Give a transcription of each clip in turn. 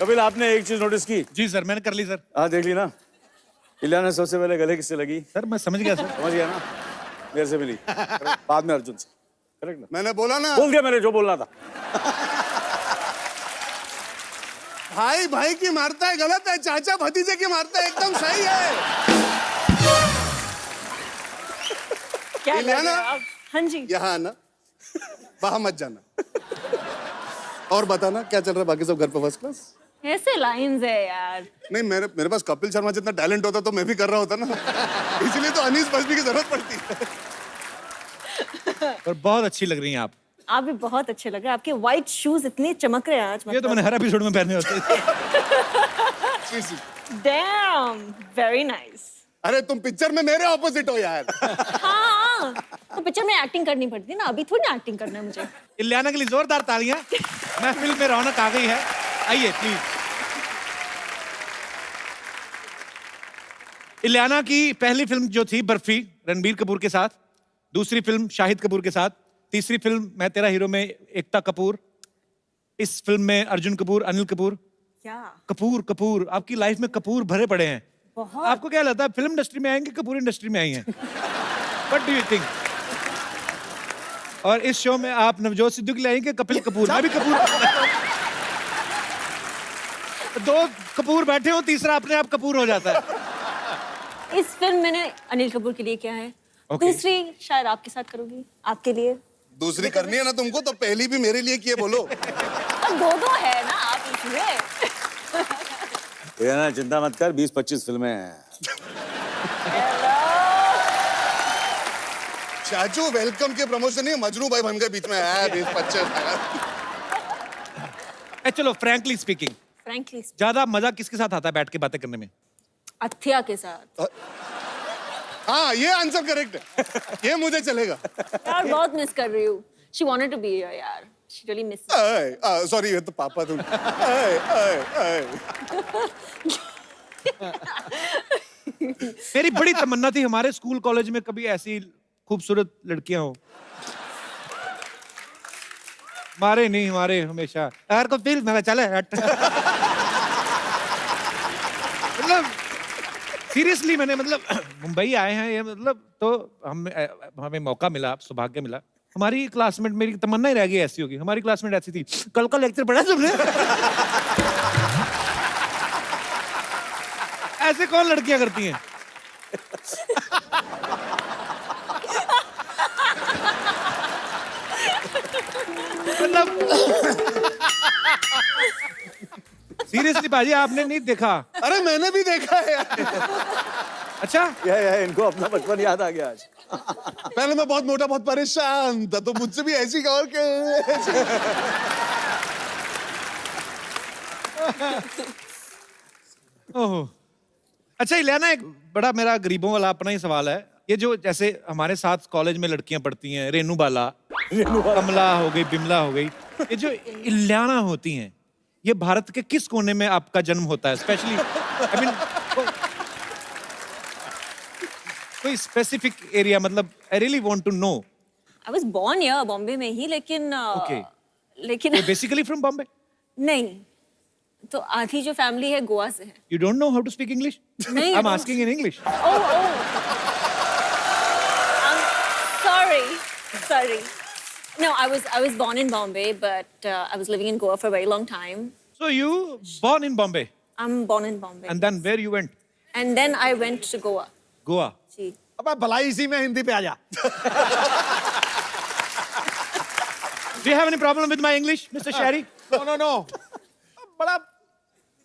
कपिल, आपने एक चीज नोटिस की? जी सर, मैंने कर ली सर। हाँ, देख ली ना? इलियाना सबसे पहले गले किससे लगी? सर मैं समझ गया सर। समझ गया ना? मेरे से मिली, बाद में अर्जुन से। करेक्ट ना? मैंने बोला ना, बोल दिया मैंने जो बोलना था। भाई भाई की मारता है गलत है, चाचा भतीजे की मारता है एकदम सही है। क्या लग इलियाना? रहा है आप? हाँ जी। यहाँ आना, बाहर मत जाना। और बताना क्या चल रहा है, बाकी सब घर पे फर्स्ट क्लास? ऐसे लाइंस है यार। नहीं, मेरे पास कपिल शर्मा जितना टैलेंट होता तो मैं भी कर रहा होता ना। इसलिए तो अनीस बजमी की जरूरत पड़ती है। और बहुत अच्छी लग रही हैं आप भी बहुत अच्छे लग रहे हैं। आपके व्हाइट शूज इतने चमक रहे हैं आज। ये तो मैंने हर एपिसोड में पहने होते हैं। Dam, very nice. अरे तुम पिक्चर में मेरे ऑपोजिट हो यार। हाँ, तो पिक्चर में एक्टिंग करनी पड़ती ना, अभी थोड़ी ना एक्टिंग करना है मुझे। इलियाना के लिए जोरदार तालियां। महफिल में रौनक आ गई है। आइए प्लीज। इलियाना की पहली फिल्म जो थी बर्फी, रणबीर कपूर के साथ। दूसरी फिल्म शाहिद कपूर के साथ। तीसरी फिल्म मैं तेरा हीरो में एकता कपूर। इस फिल्म में अर्जुन कपूर, अनिल कपूर। क्या कपूर आपकी लाइफ में कपूर भरे पड़े हैं। बहुत। आपको क्या लगता है फिल्म इंडस्ट्री में आएंगे, कपूर इंडस्ट्री में आई हैं? What do you think? और इस शो में आप नवजोत सिद्धू के लिए आएंगे, कपिल कपूर, मैं भी कपूर। दो कपूर बैठे हो, तीसरा अपने आप कपूर हो जाता है। इस फिल्म मैंने अनिल कपूर के लिए किया है। Okay. दूसरी शायद आपके साथ करूंगी, आपके लिए। दूसरी करनी है ना तुमको, तो पहली भी मेरे लिए किए बोलो। और दो है ना आप इसमें। इलियाना चिंता मत कर, 20-25 फिल्में हैं। चाचू वेलकम के प्रमोशन नहीं, मजनू भाई बन गए बीच में। 20-25। चलो फ्रैंकली स्पीकिंग, फ्रैंकली ज्यादा मजा किसके साथ आता है बैठ के बातें करने में? अथिया के साथ। हाँ, ये आंसर करेक्ट है। ये मुझे चलेगा। यार बहुत मिस कर रही हूँ। She wanted to be here यार। She really missed me. Sorry, ये तो पापा तुम। मेरी बड़ी तमन्ना थी हमारे स्कूल कॉलेज में कभी ऐसी खूबसूरत लड़कियां हो। हमारे नहीं, हमारे हमेशा यार को फील में चले मतलब सीरियसली मैंने मुंबई आए हैं ये तो हमें मौका मिला, सौभाग्य मिला। हमारी क्लासमेट, मेरी तमन्ना ही रह गई ऐसी होगी। हमारी क्लासमेट ऐसी थी। कल का लेक्चर पढ़ा तुमने? ऐसे कौन लड़कियां करती हैं? सीरियसली बाजी, आपने नहीं देखा? अरे मैंने भी देखा है यार। अच्छा, इनको अपना बचपन याद आ गया आज। पहले मैं बहुत मोटा, बहुत परेशान था, तो मुझसे भी ऐसी और के। ओह, अच्छा इलियाना, एक बड़ा मेरा गरीबों वाला अपना ही सवाल है। ये जो जैसे हमारे साथ कॉलेज में लड़कियां पढ़ती हैं, रेनू बाला, कमला हो गई, बिमला हो गई, ये जो इलियाना होती हैं, ये भारत के किस कोने में आपका जन्म होता है? स्पेशली आई मीन कोई स्पेसिफिक एरिया, मतलब I really want to know. I was born here, Bombay में ही, लेकिन Okay. लेकिन बेसिकली फ्रॉम बॉम्बे? नहीं, तो आधी जो फैमिली है गोवा से है। You don't know how to speak English? नहीं, I'm asking in English. Oh. Sorry. No, I was born in Bombay, but I was living in Goa for a very long time. So you born in Bombay, I'm born in Bombay. and then where you went? And then I went to Goa. Goa. जी। अबे भलाई इसी में हिंदी पे आ जा। Do you have any problem with my English, Mr. Sherry? No. बड़ा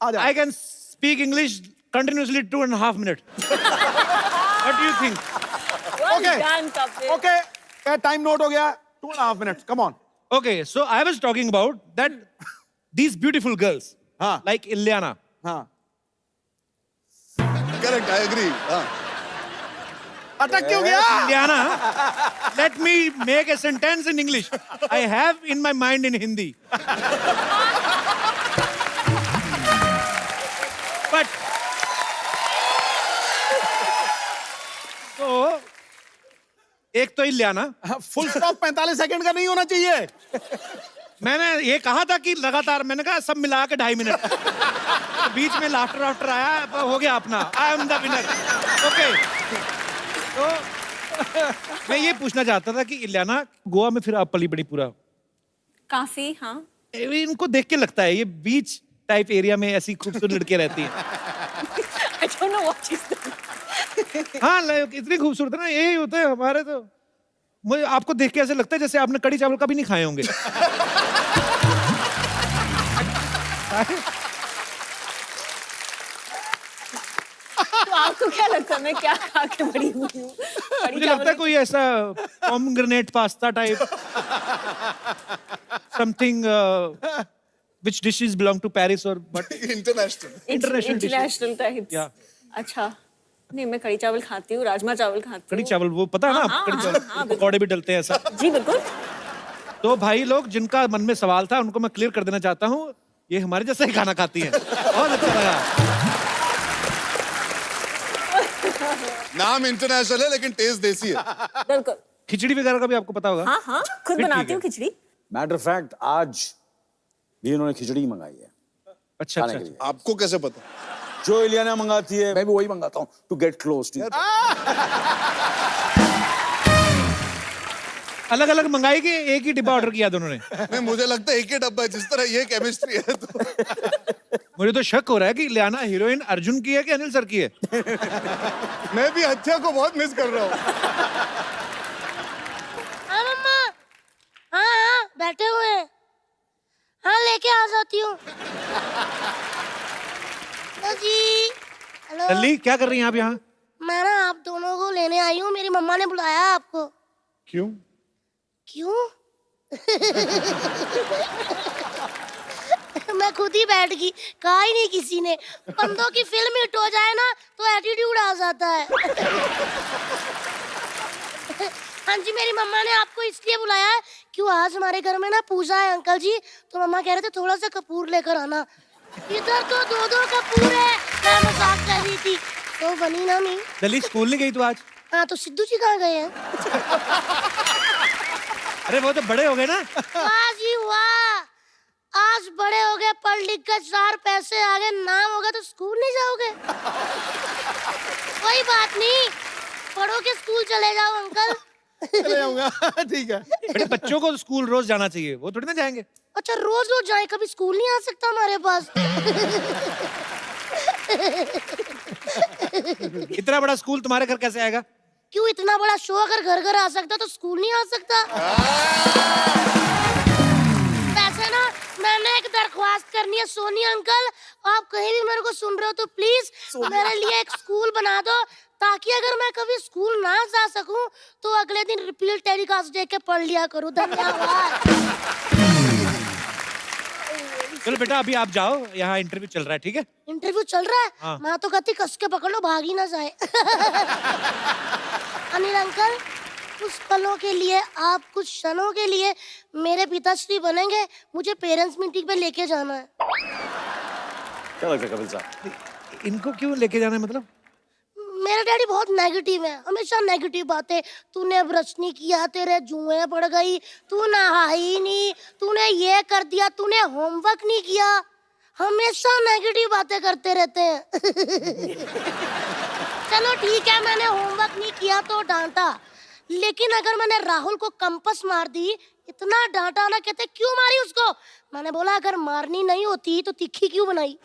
आ जा। I can speak English continuously 2.5 minutes. What do you think? Well Okay. done, Kapil. Okay, time note हो गया। 2.5 minutes, come on. Okay, so I was talking about that these beautiful girls, हाँ। like Ilyana. हाँ। Correct, I agree. अटक क्यों गया? Ilyana, let me make a sentence in English. I have in my mind in Hindi. But so एक तो Ileana, full stop 45 second का नहीं होना चाहिए। मैंने ये कहा था कि लगातार, मैंने कहा सब मिला के 2.5 मिनट। तो बीच में लाफ्टर वाफ्टर आया, हो गया अपना, I am the winner. Okay, तो मैं ये पूछना चाहता था कि इलियाना, गोवा में फिर आप पली बड़ी पूरा, काफी, हाँ। इनको देख के लगता है ये बीच टाइप एरिया में ऐसी खूबसूरत लड़कियां रहती हैं। I don't know what she's doing. हाँ, इतनी खूबसूरत है ना, यही होता है हमारे। तो मुझे आपको देख के ऐसे लगता है जैसे आपने कड़ी चावल कभी नहीं खाए होंगे। तो आपको क्या लगता है मैं क्या खा के बड़ी हुई हूँ? कढ़ी मुझे लगता है चावल कोई ऐसा pomegranate pasta type something which dishes belong to Paris or but international. international dishes. International types. Yeah. अच्छा, नहीं मैं कढ़ी चावल खाती हूँ, राजमा चावल खाती कड़ी हूँ। चावल वो पता है ना, हाँ, कड़ी हाँ, चावल हाँ, पकौड़े भी डलते हैं ऐसा। जी बिल्कुल। तो भाई लोग जिनका मन में सवाल था उनको मैं क्लियर कर देना चाहता हूँ, ये हमारे जैसा ही खाना खाती हैं। बहुत अच्छा लगा। नाम इंटरनेशनल है लेकिन टेस्ट देसी है। बिल्कुल। खिचड़ी वगैरह का भी आपको पता होगा। हाँ हाँ, खुद फिर बनाती ठीक हूँ खिचड़ी। मैटर ऑफ फैक्ट आज भी इन्होंने खिचड़ी मंगाई है अच्छा खाने अच्छा के लिए। आपको कैसे पता? जो इलियाना मंगाती है मैं भी वही मंगाता हूँ टू गेट क्लोज टू। अलग अलग मंगाई कि एक ही डिब्बा ऑर्डर किया दोनों ने? नहीं, मुझे लगता है एक ही डब्बा है, जिस तरह ये केमिस्ट्री है तो। मुझे तो शक हो रहा है कि इलियाना हीरोइन अर्जुन की है कि अनिल सर की है। मैं भी हत्या को बहुत मिस कर रहा हूँ। हाँ मम्मा, हाँ हाँ बैठे हुए हैं, हाँ लेके आ जाती हूँ। हेलो जी। हेलो। लल्ली क्या कर रही हैं आप यहाँ? मैं ना आप दोनों को लेने आई हूँ, मेरी मम्मा ने बुलाया है आपको। क्यों? क्यों? मैं खुद ही बैठ गई, कहा ही नहीं किसी ने। बंदों की फिल्म हिट हो जाए ना तो एटीट्यूड आ जाता है। हाँ जी, मेरी मम्मा ने आपको इसलिए बुलाया है क्यों आज हमारे घर में ना पूजा है अंकल जी, तो मम्मा कह रहे थे थोड़ा सा कपूर लेकर आना। इधर तो 2-2 कपूर है, मैं मजाक कर रही थी तो बनी ना नहीं। लल्ली स्कूल नहीं गई तू आज? हाँ, तो सिद्धू जी कहाँ गए हैं? अरे वो तो बड़े हो गए ना। वाह जी वाह, आज बड़े हो गए, पढ़ लिख कर 4 पैसे आ गए, नाम होगा तो स्कूल नहीं जाओगे? कोई बात नहीं, पढ़ो के स्कूल चले जाओ अंकल। चले जाऊंगा। ठीक है। बेटे बच्चों को स्कूल रोज जाना चाहिए, वो थोड़ी ना जाएंगे। अच्छा, रोज रोज जाए, कभी स्कूल नहीं आ सकता हमारे पास? इतना बड़ा स्कूल तुम्हारे घर कैसे आएगा? क्यों, इतना बड़ा शो अगर घर घर आ सकता तो स्कूल नहीं आ सकता? वैसे ना मैंने एक दरख्वास्त करनी है सोनी अंकल, आप कहीं भी मेरे को सुन रहे हो तो प्लीज मेरे लिए एक स्कूल बना दो, ताकि अगर मैं कभी स्कूल ना जा सकूं तो अगले दिन रिपीट टेलीकास्ट देख के पढ़ लिया करूं। धन्यवाद। चलो बेटा अभी आप जाओ, यहाँ इंटरव्यू चल रहा है, ठीक है? इंटरव्यू चल रहा है? हाँ। मैं तो कहती कस के पकड़ लो, भाग ही ना जाए। अनिल अंकल, कुछ पलों के लिए, आप कुछ क्षणों के लिए मेरे पिताश्री बनेंगे, मुझे पेरेंट्स मीटिंग पे लेके जाना है। क्या लगता है कपिल साहब? इनको क्यों लेके जाना है मतलब? मेरा डैडी बहुत नेगेटिव है, हमेशा नेगेटिव बातें। तूने ब्रश नहीं किया, तेरे जुएं पड़ गई, तू नहाई नहीं, तूने ये कर दिया, तूने होमवर्क नहीं किया, हमेशा नेगेटिव बातें करते रहते हैं। चलो ठीक है, मैंने होमवर्क नहीं किया तो डांटा, लेकिन अगर मैंने राहुल को कंपास मार दी, इतना डांटा ना, कहते क्यों मारी उसको? मैंने बोला अगर मारनी नहीं होती तो तिखी क्यों बनाई?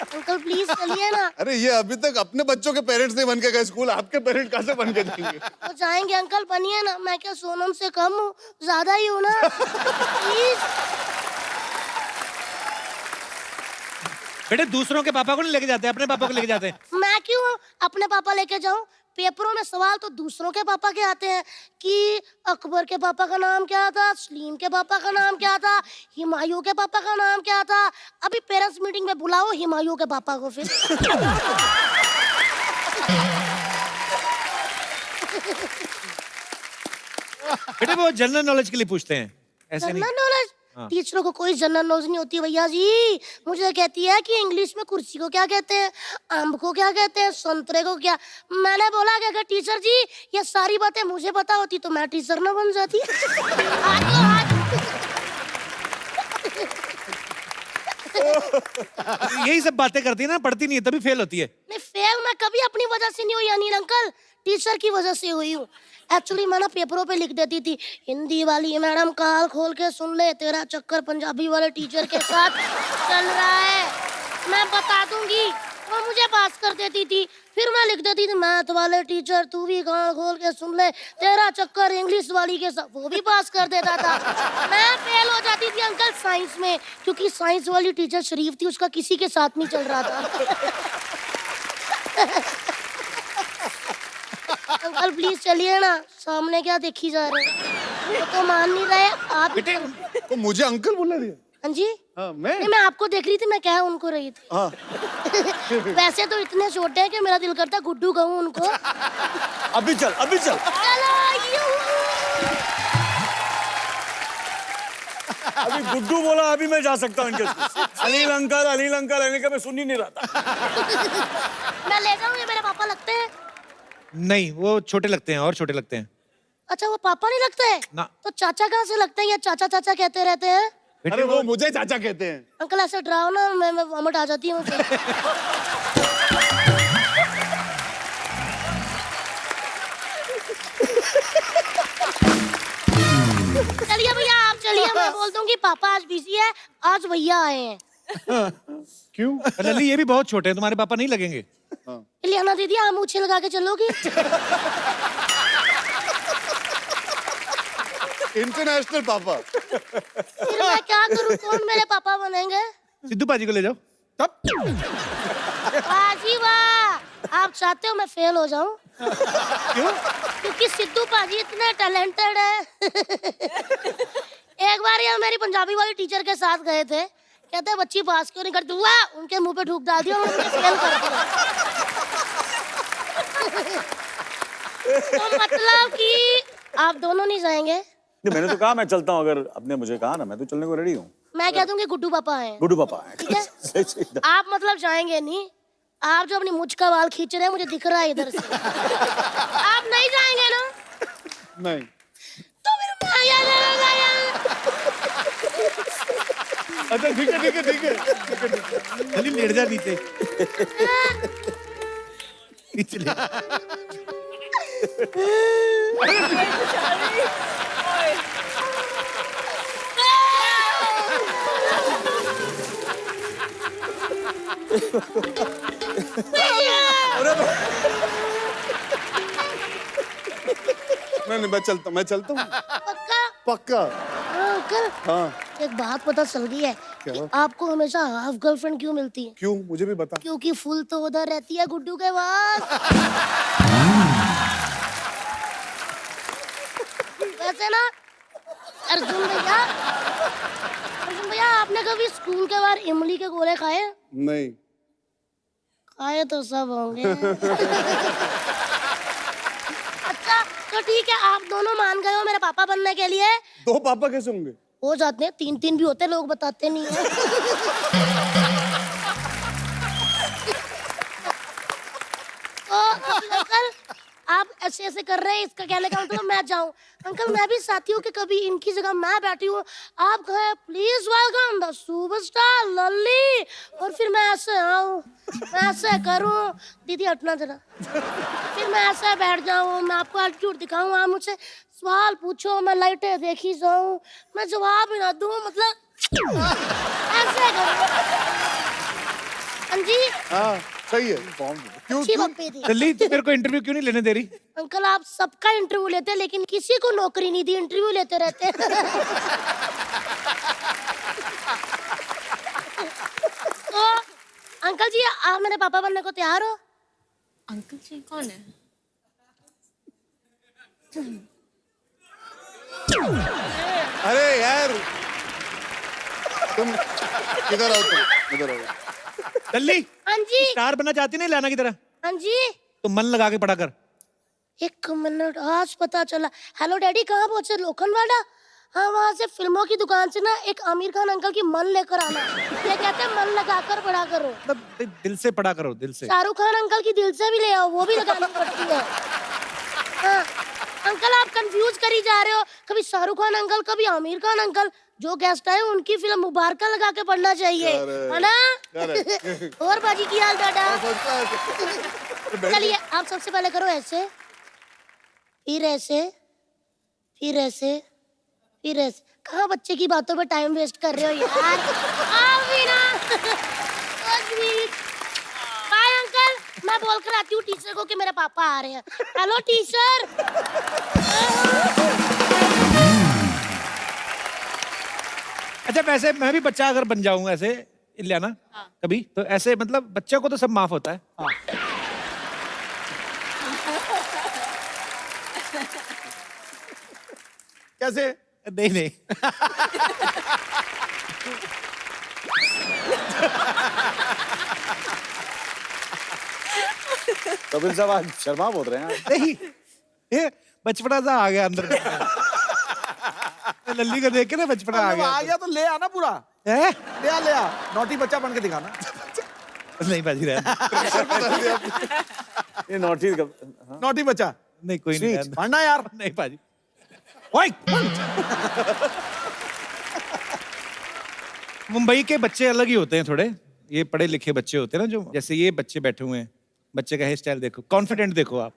अंकल प्लीज चलिए ना। अरे ये अभी तक अपने बच्चों के पेरेंट्स नहीं बन के गए स्कूल, आपके पेरेंट कैसे बन के जाएंगे? तो जाएंगे अंकल, बनिए ना, मैं क्या सोनम से कम हूँ, ज्यादा ही हूँ ना। प्लीज। बेटे दूसरों के पापा को नहीं लेके जाते, अपने पापा को लेके जाते हैं। मैं क्यों अपने पापा लेके जाऊं? पेपरों में सवाल तो दूसरों के पापा के आते हैं कि अकबर के पापा का नाम क्या था, सलीम के पापा का नाम क्या था, हुमायूं के पापा का नाम क्या था। अभी पेरेंट्स मीटिंग में बुलाओ हुमायूं के पापा को फिर। बेटे वो जनरल नॉलेज के लिए पूछते हैं, ऐसे नहीं। General knowledge? टीचरों को कोई जनरल नॉलेज नहीं होती भैया जी। मुझे कहती है कि इंग्लिश में कुर्सी को क्या कहते हैं, आम को क्या कहते हैं, संतरे को क्या। मैंने बोला कि अगर टीचर जी ये सारी बातें मुझे पता होती तो मैं टीचर ना बन जाती। यही सब बातें करती है ना, पढ़ती नहीं है तभी फेल होती है। नहीं, फेल मैं कभी अपनी वजह से नहीं हुई अनिल अंकल, टीचर की वजह से हुई हूँ। एक्चुअली मैं ना पेपरों पे लिख देती थी, हिंदी वाली मैडम काल खोल के सुन ले, तेरा चक्कर पंजाबी वाले टीचर के साथ चल रहा है, मैं बता दूंगी। वो मुझे पास कर देती थी। फिर मैं लिख देती थी, मैथ वाले टीचर तू भी कान खोल के सुन ले, तेरा चक्कर इंग्लिश वाली के साथ, वो भी पास कर देता था। मैं फेल हो जाती थी अंकल साइंस में, क्योंकि साइंस वाली टीचर शरीफ थी, उसका किसी के साथ नहीं चल रहा था। अंकल प्लीज चलिए ना, सामने क्या देखी जा रहे हैं, वो तो मान नहीं रहे आप। बेटे तो मुझे अंकल बोला दिया। हाँ जी, हाँ, मैं नहीं मैं आपको देख रही थी, मैं कह उनको रही थी। हाँ। वैसे तो इतने छोटे हैं कि मेरा दिल करता गुड्डू कहूँ उनको। अभी चल अभी चल। चलो अभी गुड्डू बोला, अभी मैं जा सकता हूँ इनके साथ। अनिल अंकल अनिल अंकल अनिल का मैं सुन ही नहीं रहा था। मैं ले जाऊँ, ये मेरे पापा लगते हैं। नहीं, वो छोटे लगते हैं और छोटे लगते हैं। अच्छा वो पापा नहीं लगते हैं ना। तो चाचा कहाँ से लगते हैं, या चाचा चाचा कहते रहते हैं। अरे वो मुझे चाचा कहते हैं। अंकल ऐसे डराओ ना, मैं वॉमिट आ जाती हूँ। चलिए भैया आप चलिए, मैं बोल दूंगी पापा आज बिजी है, आज भैया आए हैं। क्यों? लल्ली ये भी बहुत छोटे हैं, तुम्हारे पापा नहीं लगेंगे। लियाना दीदी आप मूछे लगा के चलोगी। इंटरनेशनल पापा। फिर मैं क्या करूँ, कौन मेरे पापा बनेंगे। सिद्धू पाजी को ले जाओ। तब बाजी वाह, आप चाहते हो मैं फेल हो जाऊं? क्यों? क्योंकि सिद्धू पाजी इतने टैलेंटेड है। एक बार ये मेरी पंजाबी वाली टीचर के साथ गए थे, कहते बच्ची पास क्यों नहीं करती, वाह उनके मुंह पे थूक डाल दिया, उन्होंने फेल कर दिया। तो मतलब कि आप दोनों नहीं जाएंगे। नहीं, मैंने तो कहा मैं चलता हूँ, अगर आपने मुझे कहा ना, मैं तो चलने को रेडी हूँ। मैं कह दूंगी गुड्डू पापा हैं। गुड्डू पापा है। ठीक है, आप मतलब जाएंगे नहीं, आप जो अपनी मुझ का बाल खींच रहे हैं मुझे दिख रहा है इधर से। आप नहीं जाएंगे ना? नहीं। तो फिर मैं अच्छा ठीक है ठीक है ठीक है। लल्ली लेट जा नीचे। पिछले नहीं मैं चलता हूँ। पक्का? पक्का। हाँ अंकल, हाँ एक बात पता चल गई है कि आपको हमेशा हाफ गर्लफ्रेंड क्यों मिलती है। क्यों, मुझे भी बता। क्योंकि फुल तो उधर रहती है गुड्डू के पास। वैसे ना अर्जुन भैया आपने कभी स्कूल के बाहर इमली के गोले खाए? नहीं। खाए तो सब होंगे। अच्छा तो ठीक है, आप दोनों मान गए हो मेरे पापा बनने के लिए। दो पापा कैसे होंगे? हो जाते हैं, 3-3 भी होते, लोग बताते नहीं है। तो अंकल आप ऐसे ऐसे कर रहे हैं, इसका कहने का मतलब मैं जाऊं। अंकल मैं भी चाहती हूँ कि कभी इनकी जगह मैं बैठी हूँ, आप कहे प्लीज वेलकम द सुपरस्टार लल्ली, और फिर मैं ऐसे आऊँ, मैं ऐसे करूँ, दीदी हटना जरा, फिर मैं ऐसे बैठ जाऊँ, मैं आपको एटीट्यूड दिखाऊँ, आप मुझसे सवाल पूछो, मैं लाइटें देखी जाऊँ, मैं जवाब ही ना दूँ, मतलब ऐसे करूँ। हाँ जी हाँ सही है। क्यों अच्छी क्यों? पप्पी थी। लल्ली तू मेरे को इंटरव्यू क्यों नहीं लेने दे रही? अंकल आप सबका इंटरव्यू लेते हैं, लेकिन किसी को नौकरी नहीं दी, इंटरव्यू लेते रहते हैं। तो अंकल जी आप मेरे पापा बनने को तैयार हो? अंकल जी कौन है? अरे यार तुम इधर आओ, तुम इधर आओ। लल्ली हाँ जी स्टार बनना चाहती नहीं लाना की तरह? हाँ जी। तो मन लगा के पढ़ा कर। 1 मिनट, आज पता चला। हेलो डैडी कहाँ पहुंचे, लोखंडवाड़ा? हाँ वहाँ से फिल्मों की दुकान से ना एक आमिर खान अंकल की मन लेकर आना, ये कहते हैं मन लगाकर पढ़ा करो। मतलब दिल से पढ़ा करो, दिल से। शाहरुख खान अंकल की दिल से भी ले आओ, वो भी लगानी पड़ती है। हाँ, अंकल आप कंफ्यूज करी जा रहे हो, कभी शाहरुख खान अंकल कभी आमिर खान अंकल, जो गेस्ट आए उनकी फिल्म मुबारका लगा के पढ़ना चाहिए, है ना? और बाजी की हाल दादा। चलिए आप सबसे पहले करो ऐसे, फिर ऐसे, फिर ऐसे, फिर ऐसे। कहाँ बच्चे की बातों पे टाइम वेस्ट कर रहे हो यार? आओ भी ना। बाय अंकल, मैं बोल कर आती हूँ टीचर को कि मेरे पापा आ रहे हैं। Hello teacher. अच्छा वैसे मैं भी बच्चा अगर बन जाऊं ऐसे इलियाना, कभी तो ऐसे मतलब बच्चे को तो सब माफ होता है। कैसे? नहीं नहीं कपिल साहब आज शर्मा बोल रहे हैं आप। नहीं, ये बचपना सा आ गया अंदर। लल्ली को देख के ना बचपना आ आ गया। गया तो ले आना पूरा, है? ले आ नॉटी बच्चा बन के दिखाना। नहीं बाजी रहने। ये नॉटी नॉटी बच्चा नहीं कोई नहीं रहने। पढ़ना यार। नहीं बाजी। ओए! मुंबई के बच्चे अलग ही होते हैं थोड़े, ये पढ़े लिखे बच्चे होते हैं ना, जो जैसे ये बच्चे बैठे हुए हैं, बच्चे का हेयर स्टाइल देखो, कॉन्फिडेंट देखो आप।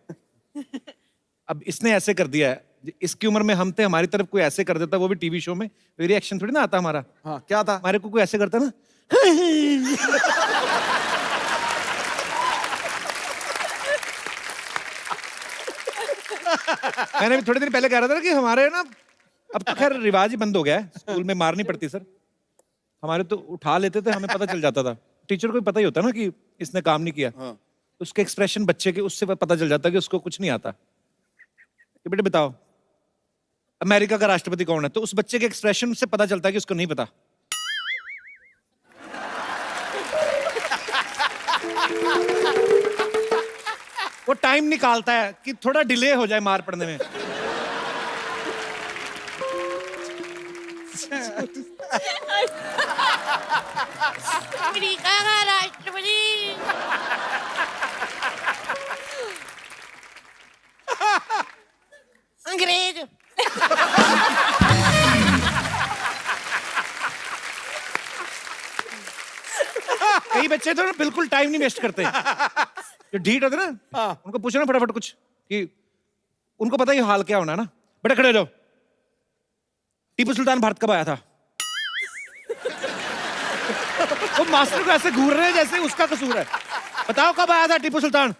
अब इसने ऐसे कर दिया है, इसकी उम्र में हम थे, हमारी तरफ कोई ऐसे कर देता, वो भी टीवी शो में, रिएक्शन थोड़ी ना आता हमारा। हाँ क्या था? हमारे को कोई ऐसे करता ना। मैंने भी थोड़े दिन पहले कह रहा था ना कि हमारे ना, अब तो खैर रिवाज ही बंद हो गया है, स्कूल में मार नहीं पड़ती सर, हमारे तो उठा लेते थे, हमें पता चल जाता था, टीचर को भी पता ही होता ना कि इसने काम नहीं किया। हाँ। उसके एक्सप्रेशन बच्चे के, उससे पता चल जाता कि उसको कुछ नहीं आता। कि बेटे बताओ अमेरिका का राष्ट्रपति कौन है, तो उस बच्चे के एक्सप्रेशन से पता चलता है कि उसको नहीं पता। वो टाइम निकालता है कि थोड़ा डिले हो जाए मार पड़ने में। अमेरिका का राष्ट्रपति। अंग्रेज। कई बच्चे तो ना बिल्कुल टाइम नहीं वेस्ट करते, जो ढीठ होते ना, उनको पूछो ना फटाफट कुछ, कि उनको पता ही हाल क्या होना है ना। बेटा खड़े हो जाओ, टीपू सुल्तान भारत कब आया था? वो मास्टर को ऐसे घूर रहे हैं जैसे उसका कसूर है। बताओ कब आया था टीपू सुल्तान?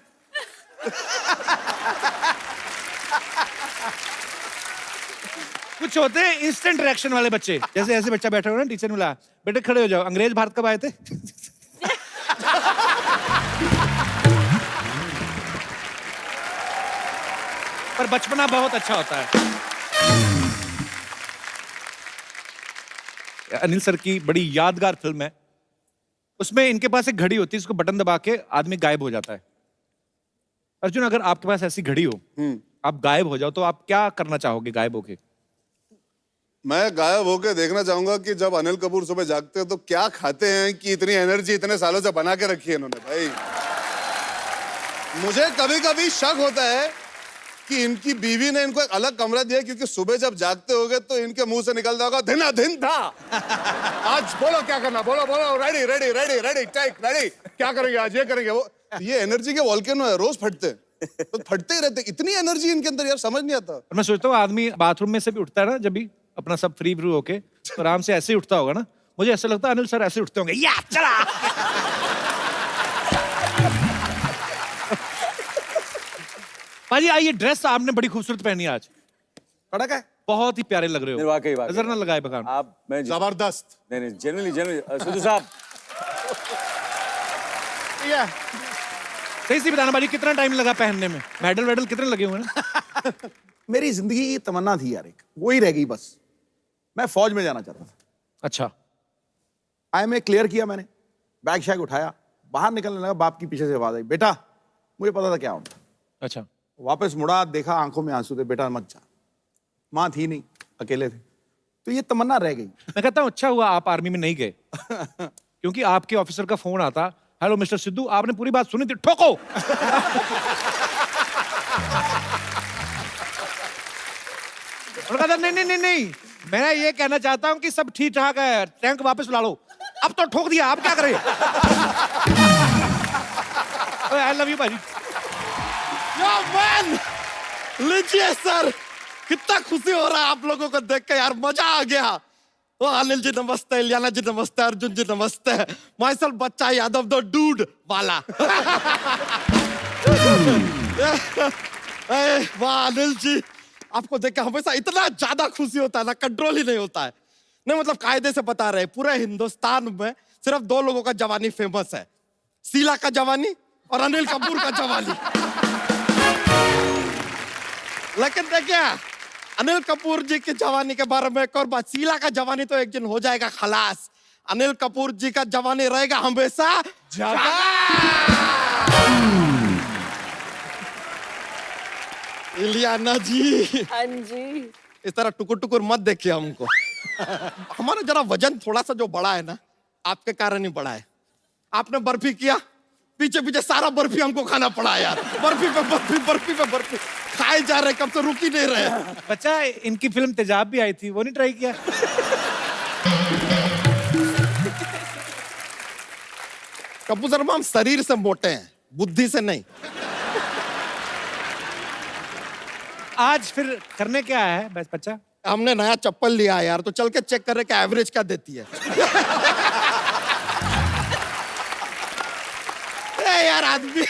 कुछ होते हैं इंस्टेंट रिएक्शन वाले बच्चे, जैसे ऐसे बच्चा बैठा हुआ ना, टीचर ने बुलाया, बेटे खड़े हो जाओ, अंग्रेज भारत कब आए थे? पर बचपना बहुत अच्छा होता है। अनिल सर की बड़ी यादगार फिल्म है, उसमें इनके पास एक घड़ी होती है, इसको बटन दबा के आदमी गायब हो जाता है। अर्जुन अगर आपके पास ऐसी घड़ी हो, आप गायब हो जाओ, तो आप क्या करना चाहोगे गायब होके? मैं गायब होके देखना चाहूंगा कि जब अनिल कपूर सुबह जागते हैं तो क्या खाते हैं कि इतनी एनर्जी इतने सालों से बना के रखी है इन्होंने। भाई मुझे कभी कभी शक होता है कि इनकी बीवी ने इनको एक अलग कमरा दिया, क्योंकि सुबह जब जागते होगे तो इनके मुंह से निकलता होगा धिना धिन था। आज बोलो क्या करना, बोलो बोलो, ready ready ready ready take ready, क्या करेंगे आज, ये करेंगे वो। ये एनर्जी के वॉल्केनो है, रोज फटते हैं, तो फटते ही रहते, इतनी एनर्जी इनके अंदर यार, समझ नहीं आता। और मैं सोचता हूँ आदमी बाथरूम में से भी उठता है ना, जब भी अपना सब फ्री फ्रू होके, तो आराम से ऐसे ही उठता होगा ना। मुझे ऐसा लगता है अनिल सर ऐसे उठते होंगे, या चला। भाजी ये ड्रेस आपने बड़ी खूबसूरत पहनी है आज, कड़क है, बहुत ही प्यारे लग रहे हो। वाकई वाकई नजर ना लगाए बगान। आप, मैं जबरदस्त। नहीं जनरली सिद्धू साहब ठीक है। सही से बताना भाजी, कितना टाइम लगा पहनने में? मेडल वेडल कितने लगे हुए ना? मेरी जिंदगी की तमन्ना थी यार, एक वही रह गई बस। मैं फौज में जाना चाहता था। अच्छा, IMA क्लियर किया मैंने, बैग शैग उठाया, बाहर निकलने लगा, बाप की पीछे से आवाज आई, बेटा मुझे पता था क्या होना। अच्छा। वापस मुड़ा, देखा आंखों में आंसू थे, बेटा मत जा। माँ थी नहीं, अकेले थे। तो ये तमन्ना रह गई। मैं कहता हूँ अच्छा हुआ आप आर्मी में नहीं गए, क्योंकि आपके ऑफिसर का फोन आता, हेलो मिस्टर सिद्धू, आपने पूरी बात सुनी थी, ठोको। और कहता नहीं नहीं नहीं नहीं, मैं ये कहना चाहता हूँ कि सब ठीक ठाक है, टैंक वापस ला लो। अब तो ठोक दिया, आप क्या करें? आई लव यू भाजी। यो मैन, लीजिए सर, कितना खुशी हो रहा है आप लोगों को देख के यार, मजा आ गया। ओ अनिल जी नमस्ते, इलियाना जी नमस्ते, अर्जुन जी नमस्ते। माई सेल्फ बच्चा यादव द डूड वाला। वाह अनिल जी, आपको देख के हमेशा इतना ज्यादा खुशी होता है ना, कंट्रोल ही नहीं होता है। नहीं मतलब कायदे से बता रहे, पूरे हिंदुस्तान में सिर्फ 2 लोगों का जवानी फेमस है, शीला का जवानी और अनिल कपूर का जवानी। लेकिन देखिए अनिल कपूर जी की जवानी के बारे में एक और बात, शीला का जवानी तो एक दिन हो जाएगा खलास, अनिल कपूर जी का जवानी रहेगा हमेशा जगा। इलियाना जी, हाँ जी। इस तरह टुकुर टुकुर मत देखिए हमको। हमारा जरा वजन थोड़ा सा जो बड़ा है ना, आपके कारण ही बड़ा है। आपने बर्फी किया, पीछे पीछे सारा बर्फी हमको खाना पड़ा यार, बर्फी पे बर्फी, बर्फी पे बर्फी खाए जा रहे, कब से रुक ही नहीं रहे। बच्चा इनकी फिल्म तेजाब भी आई थी, वो नहीं ट्राई किया? कपूर शर्मा, हम शरीर से मोटे हैं, बुद्धि से नहीं। आज फिर करने क्या है बच्चा? हमने नया चप्पल लिया है यार, तो चल के चेक कर रहे कि एवरेज क्या देती है। ए यार आदमी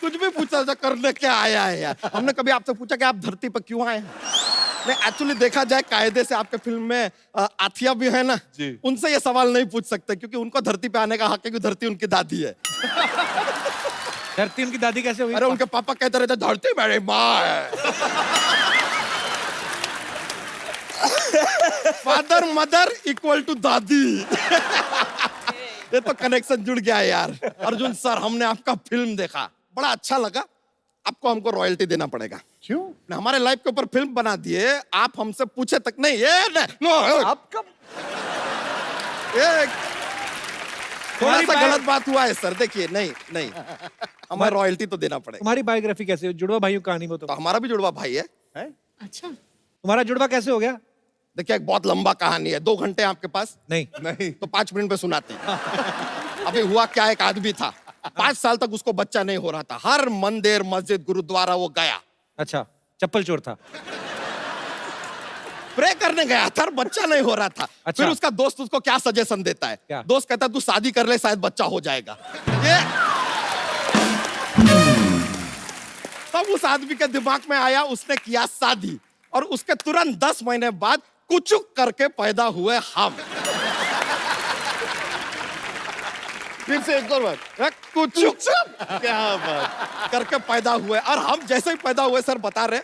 कुछ भी पूछा था, करने क्या आया है यार। हमने कभी आपसे पूछा कि आप धरती पर क्यों आए हैं? नहीं एक्चुअली देखा जाए कायदे से आपके फिल्म में आथिया भी है ना जी, उनसे ये सवाल नहीं पूछ सकते, क्योंकि उनको धरती पे आने का हक है, क्योंकि धरती उनकी दादी है। धरती उनकी दादी कैसे हुई? अरे उनके पापा कहते रहते धरती मेरी माँ है। फादर मदर इक्वल टू दादी। ये तो कनेक्शन जुड़ गया है यार। अर्जुन सर, हमने आपका फिल्म देखा, बड़ा अच्छा लगा। आपको हमको रॉयल्टी देना पड़ेगा। क्यों? हमारे लाइफ के ऊपर फिल्म बना दिए, आप हमसे पूछे तक नहीं। ये नो, आपका ये थोड़ा सा गलत बात हुआ है सर। देखिए नहीं नहीं, हमें रॉयल्टी तो देना पड़ेगा। तुम्हारी बायोग्राफी कैसे हो? जुड़वा भाइयों की कहानी में तो हमारा भी जुड़वा भाई है। अच्छा। तुम्हारा जुड़वा कैसे हो गया? देखिए एक बहुत लंबा कहानी है, 2 घंटे आपके पास नहीं नहीं, तो 5 मिनट पे सुनाते हैं। अभी हुआ क्या, एक आदमी था, 5 साल तक उसको बच्चा नहीं हो रहा था। हर मंदिर मस्जिद गुरुद्वारा वो गया, अच्छा, चप्पल चोर था? प्रे करने गया था, बच्चा नहीं हो रहा था। अच्छा। फिर उसका दोस्त उसको क्या सजेशन देता है? क्या? दोस्त कहता है तू शादी कर ले, शायद बच्चा हो जाएगा। ये तब उस आदमी के दिमाग में आया, उसने किया शादी, और उसके तुरंत 10 महीने बाद कुचुक करके पैदा हुए हम। फिर से एक और बार, कुचुक क्या बात। करके पैदा हुए। और हम जैसे ही पैदा हुए सर बता रहे,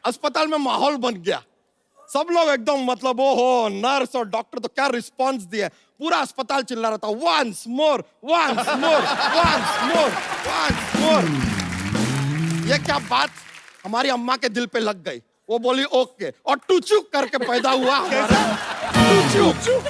अस्पताल में माहौल बन गया। सब लोग एकदम मतलब ओहो, नर्स और डॉक्टर तो क्या रिस्पांस दिए, पूरा अस्पताल चिल्ला रहा था, once more, once more, once more, once more. ये क्या बात हमारी अम्मा के दिल पे लग गई। वो बोली ओके, और टुचुक करके पैदा हुआ टुचुक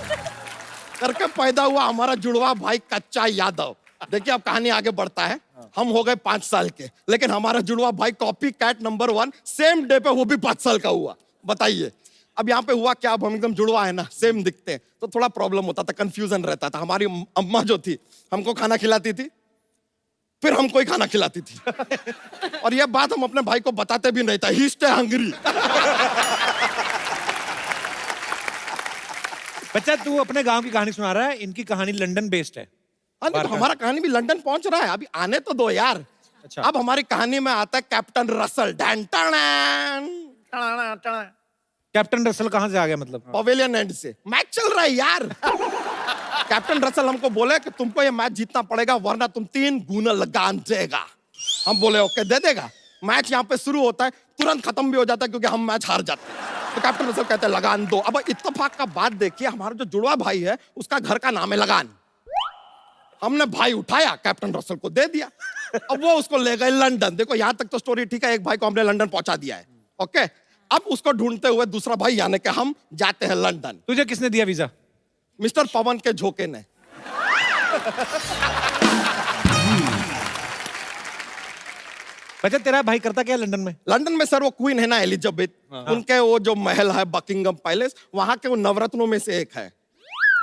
करके पैदा हुआ हमारा जुड़वा भाई कच्चा यादव। देखिए अब कहानी आगे बढ़ता है। हम हो गए 5 साल के, लेकिन हमारा जुड़वा भाई copy cat number 1 same day पे वो भी 5 साल का हुआ। बताइए अब यहाँ पे हुआ क्या? अब हम एकदम जुड़वा है ना, सेम दिखते हैं, तो थोड़ा प्रॉब्लम होता था, कंफ्यूजन रहता था। हमारी अम्मा जो थी हमको खाना खिलाती थी, फिर हमको ही खाना खिलाती थी। और ये बात हम अपने भाई को बताते भी नहीं था, ही स्टे हंग्री। बच्चा तू अपने गांव की कहानी सुना रहा है, इनकी कहानी लंदन बेस्ड है। हाँ, तो हमारा कहानी भी लंदन पहुंच रहा है, अभी आने तो दो यार। अच्छा। अब हमारी कहानी में आता है कैप्टन रसल। कैप्टन रसल कहाँ से आ गया मतलब? पवेलियन एंड से मैच चल रहा है यार। कैप्टन रसल हमको बोले कि तुमको ये मैच जीतना पड़ेगा, वरना तुम 3 गुना लगान देगा। हम बोले ओके, दे देगा। मैच यहाँ पे शुरू होता है, तुरंत खत्म भी हो जाता है, क्योंकि हम मैच हार जाते हैं। तो कैप्टन रसल कहते हैं लगान दो। अब इत्तेफाक का बात देखिए, हमारा जो जुड़वा भाई है उसका घर का नाम है लगान। हमने भाई उठाया, कैप्टन रसल को दे दिया। अब वो उसको ले गए लंदन। देखो यहाँ तक तो स्टोरी ठीक है, एक भाई को हमने लंदन पहुंचा दिया है, ओके। अब उसको ढूंढते हुए दूसरा भाई यानी कि हम जाते हैं लंदन। तुझे किसने दिया वीजा? मिस्टर पवन के झोंके ने। बच्चा तेरा भाई करता क्या है लंदन में? लंदन में सर वो क्वीन है ना एलिजाबेथ, उनके वो जो महल है बकिंगम पैलेस, वहां के वो नवरत्नों में से एक है।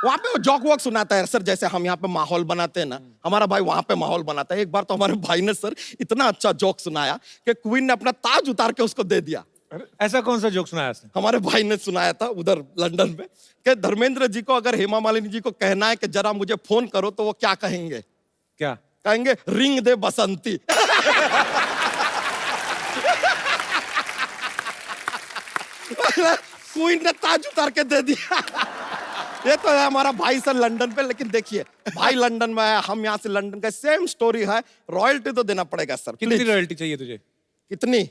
वहां पे वो जॉक वॉक सुनाता है सर, जैसे हम यहाँ पे माहौल बनाते हैं ना, हमारा भाई वहां पे माहौल बनाता है। एक बार तो हमारे भाई ने सर इतना अच्छा जोक सुनाया कि क्वीन ने अपना ताज उतार के उसको दे दिया। ऐसा कौन सा जोक सुनाया उसने? हमारे भाई ने सुनाया था उधर लंदन में कि धर्मेंद्र जी को अगर हेमा मालिनी जी को कहना है कि जरा मुझे फोन करो तो वो क्या कहेंगे? क्या कहेंगे? रिंग दे बसंती। क्वीन ने ताज उतार के दे दिया। ये तो है हमारा भाई सर लंदन पे, लेकिन देखिए भाई लंदन में है, हम यहाँ से लंदन का, सेम स्टोरी है। रॉयल्टी तो देना पड़ेगा सर। कितनी Please। रॉयल्टी चाहिए तुझे? कितनी?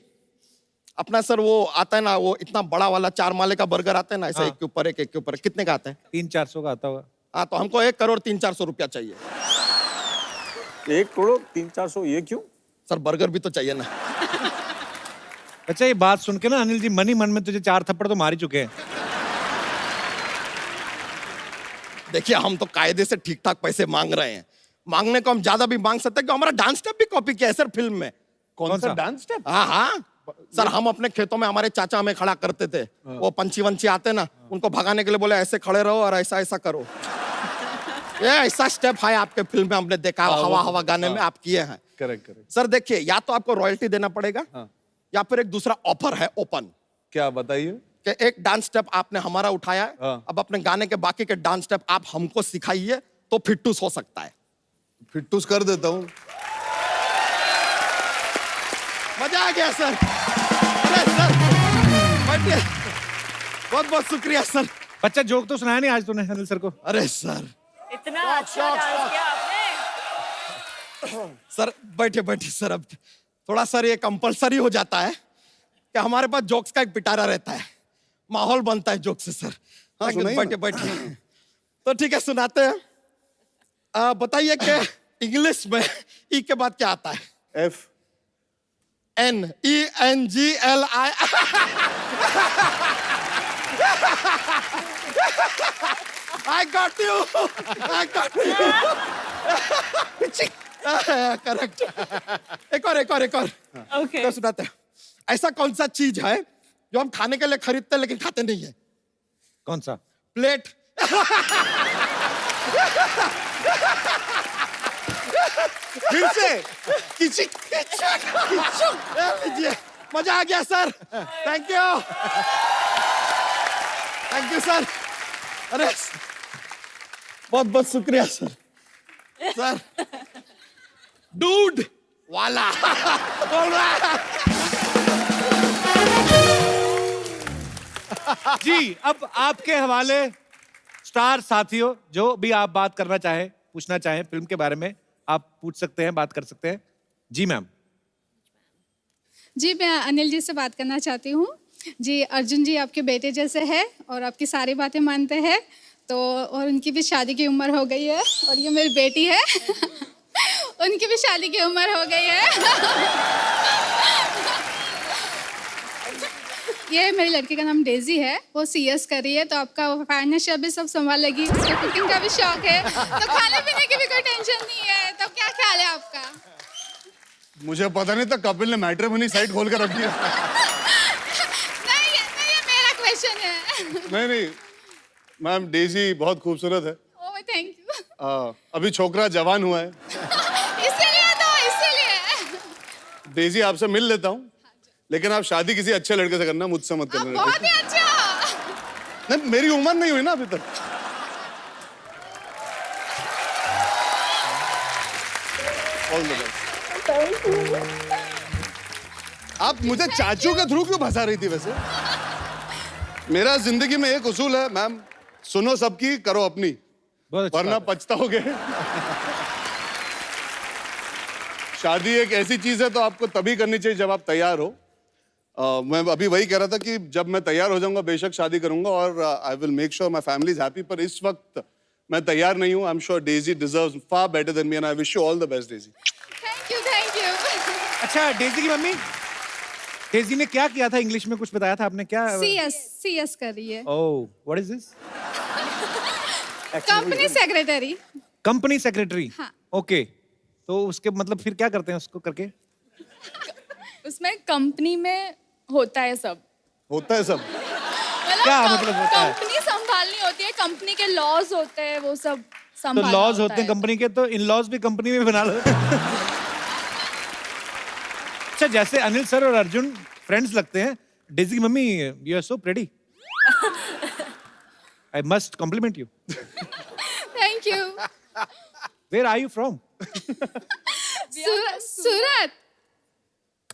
अपना सर वो आता है ना, वो इतना बड़ा वाला 4 माले का बर्गर आता है ना, ऐसा हाँ। एक के ऊपर एक के ऊपर, कितने का आता है? 300-400 का आता होगा। हाँ, तो हमको 1 करोड़ 300-400 रुपया चाहिए 1 करोड़ 300-400 ये क्यों? सर। बर्गर भी तो चाहिए ना। अच्छा ये बात सुन के ना अनिल जी मन ही मन में तुझे 4 थप्पड़ तो मार ही चुके हैं। देखिए हम तो कायदे से ठीक ठाक पैसे मांग रहे हैं, मांगने को हम ज्यादा भी मांग सकते हैं, कि हमारा डांस स्टेप भी कॉपी किया है सर फिल्म में। कौन सा सा? Dance step? हाँ हाँ सर, हम अपने खेतों में हमारे चाचा हमें खड़ा करते थे, वो पंछी वंछी आते ना, उनको भगाने के लिए बोले ऐसे खड़े रहो और ऐसा ऐसा करो। ये ऐसा स्टेप है आपके फिल्म में, हमने देखा हवा हवा गाने में आप किए हैं। Correct correct. सर देखिए, या तो आपको रॉयल्टी देना पड़ेगा, या फिर एक दूसरा ऑफर है ओपन, क्या बताइए? कि एक डांस स्टेप आपने हमारा उठाया है, हाँ। अब अपने गाने के बाकी के डांस स्टेप आप हमको सिखाइए तो फिट्टूस हो सकता है। फिट्टूस कर देता हूँ। मजा आ गया सर। अरे सर बैठिए, बहुत बहुत शुक्रिया सर। बच्चा जोक तो सुनाया नहीं आज तूने अनिल सर को? अरे सर इतना अच्छा डांस किया आपने। सर बैठे बैठे सर, अब थोड़ा सर ये कंपलसरी हो जाता है कि हमारे पास जोक्स का एक पिटारा रहता है, माहौल बनता है जोक से सर। हाँ, सुनाइए बैठे बैठे तो ठीक है सुनाते हैं। बताइए कि इंग्लिश में ई के बाद क्या आता है? F NENGLI। I got you. I got you. Correct. एक और Okay. तो सुनाते हैं। ऐसा कौन सा चीज है जो हम खाने के लिए खरीदते हैं लेकिन खाते नहीं है? कौन सा? प्लेट। फिर से किचिक लीजिए, मजा आ गया सर। Thank you sir. अरे बहुत बहुत शुक्रिया सर। सर डूड वाला बोल रहा है। जी अब आपके हवाले स्टार साथियों, जो भी आप बात करना चाहें, पूछना चाहें फिल्म के बारे में, आप पूछ सकते हैं, बात कर सकते हैं। जी मैम। जी मैं अनिल जी से बात करना चाहती हूँ। जी अर्जुन जी आपके बेटे जैसे हैं और आपकी सारी बातें मानते हैं, तो और उनकी भी शादी की उम्र हो गई है, और ये मेरी बेटी है उनकी भी शादी की उम्र हो गई है। ये मेरी लड़की का नाम डेजी है, वो CS कर रही है, तो आपका फाइनेंशियल भी सब संभालेगी, उसको कुकिंग का भी शौक है, तो खाने पीने की भी कोई टेंशन नहीं है। तो क्या ख्याल है आपका? मुझे पता नहीं था कपिल ने मैट्रिमोनी साइट खोल कर रखी है। नहीं ये मेरा क्वेश्चन है। नहीं मैम, डेजी बहुत खूबसूरत है। Oh thank you. अभी छोकरा जवान हुआ है। इसीलिए डेजी आपसे मिल लेता हूँ, लेकिन आप शादी किसी अच्छे लड़के से करना, मुझसे मत आप करना। बहुत ही अच्छे हो। नहीं, मेरी उम्र नहीं हुई ना अभी तक। All the best. आप मुझे चाचू के थ्रू क्यों फंसा रही थी वैसे? मेरा जिंदगी में एक उसूल है मैम, सुनो सबकी, करो अपनी, बहुत अच्छी वरना बात है। पछताओगे। शादी एक ऐसी चीज है तो आपको तभी करनी चाहिए जब आप तैयार हो। मैं अभी वही कह रहा था कि जब मैं तैयार हो जाऊंगा बेशक शादी करूंगा, और I will make sure my family is happy, पर इस वक्त मैं तैयार नहीं हूं। I am sure Daisy deserves far better than me, and I wish you all the best Daisy. Thank you. अच्छा डेजी की मम्मी, तेजी ने क्या किया था इंग्लिश में, कुछ बताया था आपने क्या? CS कर रही है, oh, what is this? Company secretary. Company secretary. हाँ। ओके, तो उसके मतलब फिर क्या करते हैं उसको करके? उसमें कंपनी में होता है सब। होता है सब। क्या मतलब होता है? कंपनी संभालनी होती है, कंपनी के लॉज होते हैं, वो सब तो संभालना लॉज होता होते हैं है। कंपनी के, तो इन लॉज भी कंपनी में बना लो। अच्छा, जैसे अनिल सर और अर्जुन फ्रेंड्स लगते हैं, डेजी की mummy you are so pretty, I must compliment you. Thank you. Where are you from? Surat.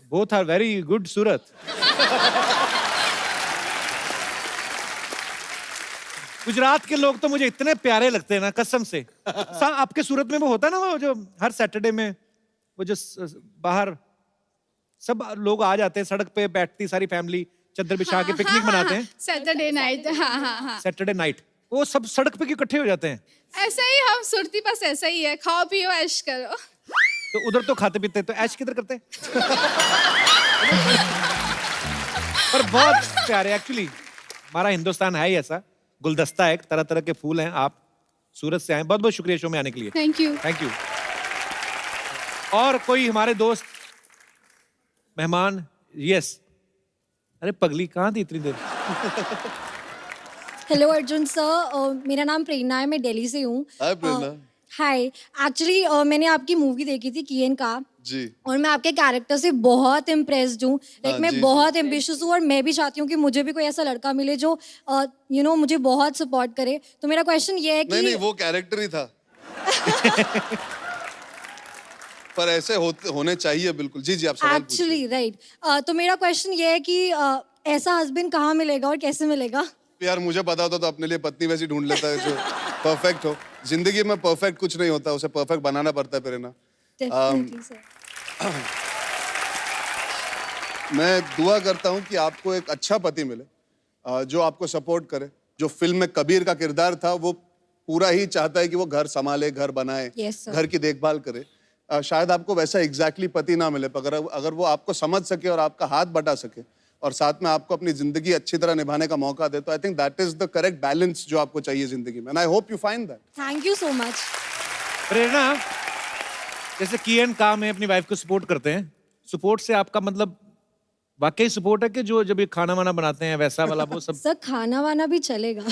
Both are very good Surat. Gujarat के लोग तो मुझे इतने प्यारे लगते हैं ना, कसम से। आपके सूरत में वो होता है ना, वो जो हर सैटरडे में वो जो बाहर सब लोग आ जाते हैं, सड़क पे बैठती सारी फैमिली, चादर बिछा के पिकनिक मनाते हैं सैटरडे नाइट। हाँ। Saturday night. वो सब सड़क पे क्यों इकट्ठे हो जाते हैं? ऐसा ही हम सुरती पास ऐसा ही है, खाओ पियो ऐश करो। तो उधर तो खाते पीते हैं, तो ऐश किधर करते हैं? पर बहुत प्यारे एक्चुअली। हमारा हिंदुस्तान है ही ऐसा, गुलदस्ता है, तरह तरह के फूल हैं। आप सूरत से आए, बहुत बहुत शुक्रिया शो में आने के लिए। Thank you. Thank you. और कोई हमारे दोस्त मेहमान? यस। अरे पगली कहाँ थी इतनी देर? हेलो अर्जुन सर, मेरा नाम प्रेरणा है, मैं दिल्ली से हूँ। हाय प्रेरणा। हाय, एक्चुअली मैंने आपकी मूवी देखी थी कियन का, जी। और मैं आपके कैरेक्टर से बहुत इम्प्रेस्ड हूँ। लाइक मैं जी। बहुत एम्बिशियस हूँ, और मैं भी चाहती हूँ कि मुझे भी कोई ऐसा लड़का मिले जो मुझे बहुत सपोर्ट करे। तो मेरा क्वेश्चन ये है कि नहीं, वो कैरेक्टर ही था। पर ऐसे होने चाहिए बिल्कुल। जी आप सवाल पूछिए। Actually right. तो मेरा क्वेश्चन ये है कि ऐसा हस्बैंड कहाँ मिलेगा और कैसे मिलेगा? यार मुझे पता होता तो अपने लिए पत्नी वैसी ढूंढ लेता है जो परफेक्ट हो। जिंदगी में परफेक्ट कुछ नहीं होता, उसे परफेक्ट बनाना पड़ता है प्रेरणा। Definitely sir. मैं दुआ करता हूँ कि आपको एक अच्छा पति मिले, जो आपको सपोर्ट करे। जो फिल्म में कबीर का किरदार था, वो पूरा ही चाहता है कि वो घर संभाले, घर बनाए, Yes, sir. घर की देखभाल करे। शायद आपको वैसा एग्जैक्टली पति ना मिले, पर अगर वो आपको समझ सके और आपका हाथ बटा सके और साथ में आपको अपनी जिंदगी अच्छी तरह निभाने का मौका दे, तो I think that is the correct balance जो आपको चाहिए जिंदगी में। And I hope you find that. Thank you so much. Prerna, जैसे कियन काम है, अपनी वाइफ को सपोर्ट करते हैं, सपोर्ट से आपका मतलब वाकई सपोर्ट है कि जो जब ये खाना वाना बनाते हैं वैसा वाला वो सब? सर खाना वाना भी चलेगा।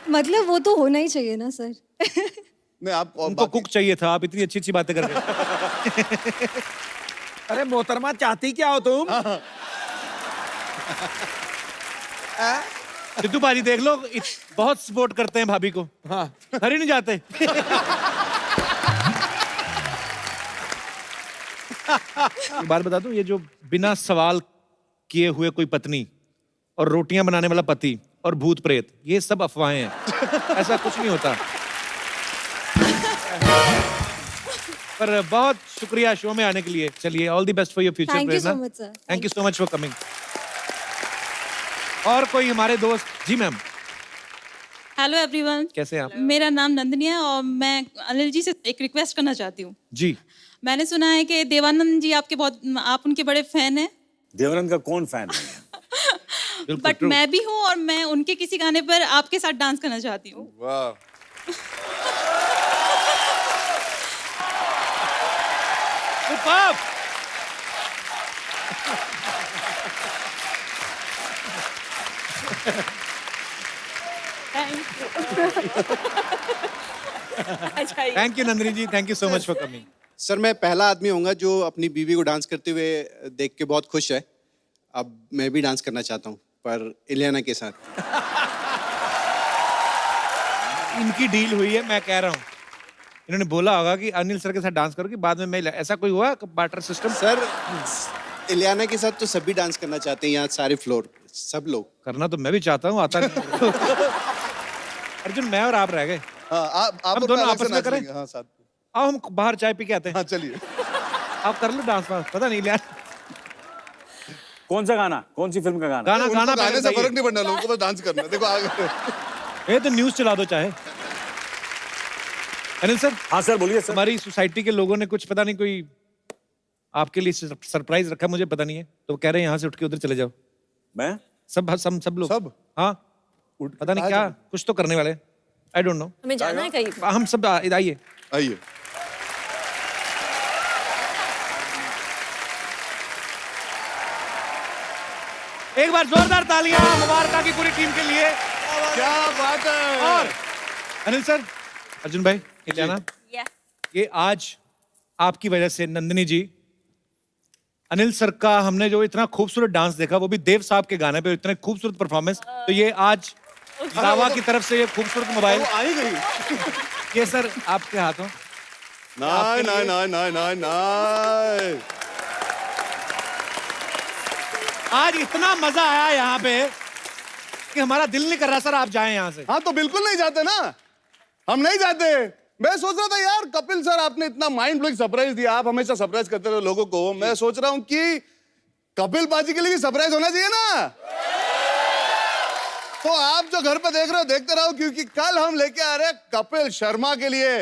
मतलब वो तो होना ही चाहिए ना सर। नहीं, आप उनको कुक चाहिए था, आप इतनी अच्छी अच्छी बातें कर रहे हैं। अरे मोहतरमा, चाहती क्या हो तुम? सिद्धू बाजी देख लो, बहुत सपोर्ट करते हैं भाभी को। हाँ। घर ही नहीं जाते। एक बात बता दूं, ये जो बिना सवाल किए हुए कोई पत्नी और रोटियां बनाने वाला पति और भूत प्रेत, ये सब अफवाहें हैं। ऐसा कुछ नहीं होता। पर बहुत शुक्रिया शो में आने के लिए। चलिए, all the best for your future Thank you so Prerna. much, sir. Thank you so much for coming. और कोई हमारे दोस्त? जी मैम, हेलो एवरीवन, कैसे हैं आप? मेरा नाम नंदनी है और मैं अनिल जी से एक रिक्वेस्ट करना चाहती हूँ। जी। मैंने सुना है कि देवानंद जी आप उनके बड़े फैन हैं। देवानंद का कौन फैन है? बिल्कुल बट true। मैं भी हूँ और मैं उनके किसी गाने पर आपके साथ डांस करना चाहती हूँ। वाह। Superb! Thank you Nandini ji, thank you so much for coming. Sir, मैं पहला आदमी होऊंगा जो अपनी बीवी को डांस करते हुए देख के बहुत खुश है। अब मैं भी डांस करना चाहता हूँ, पर इलियाना के साथ। इनकी डील हुई है, मैं कह रहा हूँ। इन्होंने बोला होगा कि अनिल सर के साथ डांस करो कि बाद में मैं, ऐसा कोई हुआ बार्टर सिस्टम? सर, इलियाना के साथ तो सभी डांस करना चाहते हैं यहाँ, सारे फ्लोर सब लोग। करना तो मैं भी चाहता हूँ, आता नहीं। अर्जुन, मैं और आप रह गए। हाँ, आप हम और दोनों मैं अलग आपस से में नाच करें? लेंगे। हाँ, साथ में। आओ हम बाहर चाय पी के आते हैं। हाँ, चलिए। आप कर लो डांस वांस, पता नहीं यार। कौन सा गाना? कौन सी फिल्म का गाना? गाना उनको गाना गाने पहले से बताइए। फर्क नहीं पड़ना, लोगों को बस डांस करना है। देखो आगे। ये तो न्यूज चला दो चाहे। अनिल सर, हाँ सर, बोलिए सर। हमारी सोसाइटी के लोगों ने कुछ पता नहीं कोई आपके लिए सरप्राइज रखा, मुझे पता नहीं है, तो वो कह रहे हैं यहाँ से उठ के उधर चले जाओ। मैं सब लोग सब? हाँ, पता नहीं क्या कुछ तो करने वाले, आई डोंट नो। हमें जाना है कहीं? हम सब आइए। आइए। एक बार जोरदार तालियां मुबारका की पूरी टीम के लिए। क्या बात है। और अनिल सर, अर्जुन भाई, इलियाना, Yeah. ये आज आपकी वजह से नंदिनी जी, अनिल सर का हमने जो इतना खूबसूरत डांस देखा, वो भी देव साहब के गाने पे, इतने खूबसूरत परफॉर्मेंस, तो ये आज दावा की तरफ से ये खूबसूरत मोबाइल वो आ ही गई। ये सर आपके हाथों। नाइ नाइ नाइ नाइ नाइ नाइ। आज इतना मजा आया यहाँ पे कि हमारा दिल नहीं कर रहा सर आप जाएं यहाँ से। हाँ तो बिल्कुल नहीं जाते ना, हम नहीं जाते। मैं सोच रहा था यार कपिल सर आपने इतना माइंड ब्लोइंग सरप्राइज दिया, आप हमेशा सरप्राइज करते रहे लोगों को। मैं सोच रहा हूँ कि कपिल बाजी के लिए भी सरप्राइज होना चाहिए ना। तो आप जो घर पे देख रहे हो देखते रहो, क्योंकि कल हम लेके आ रहे हैं कपिल शर्मा के लिए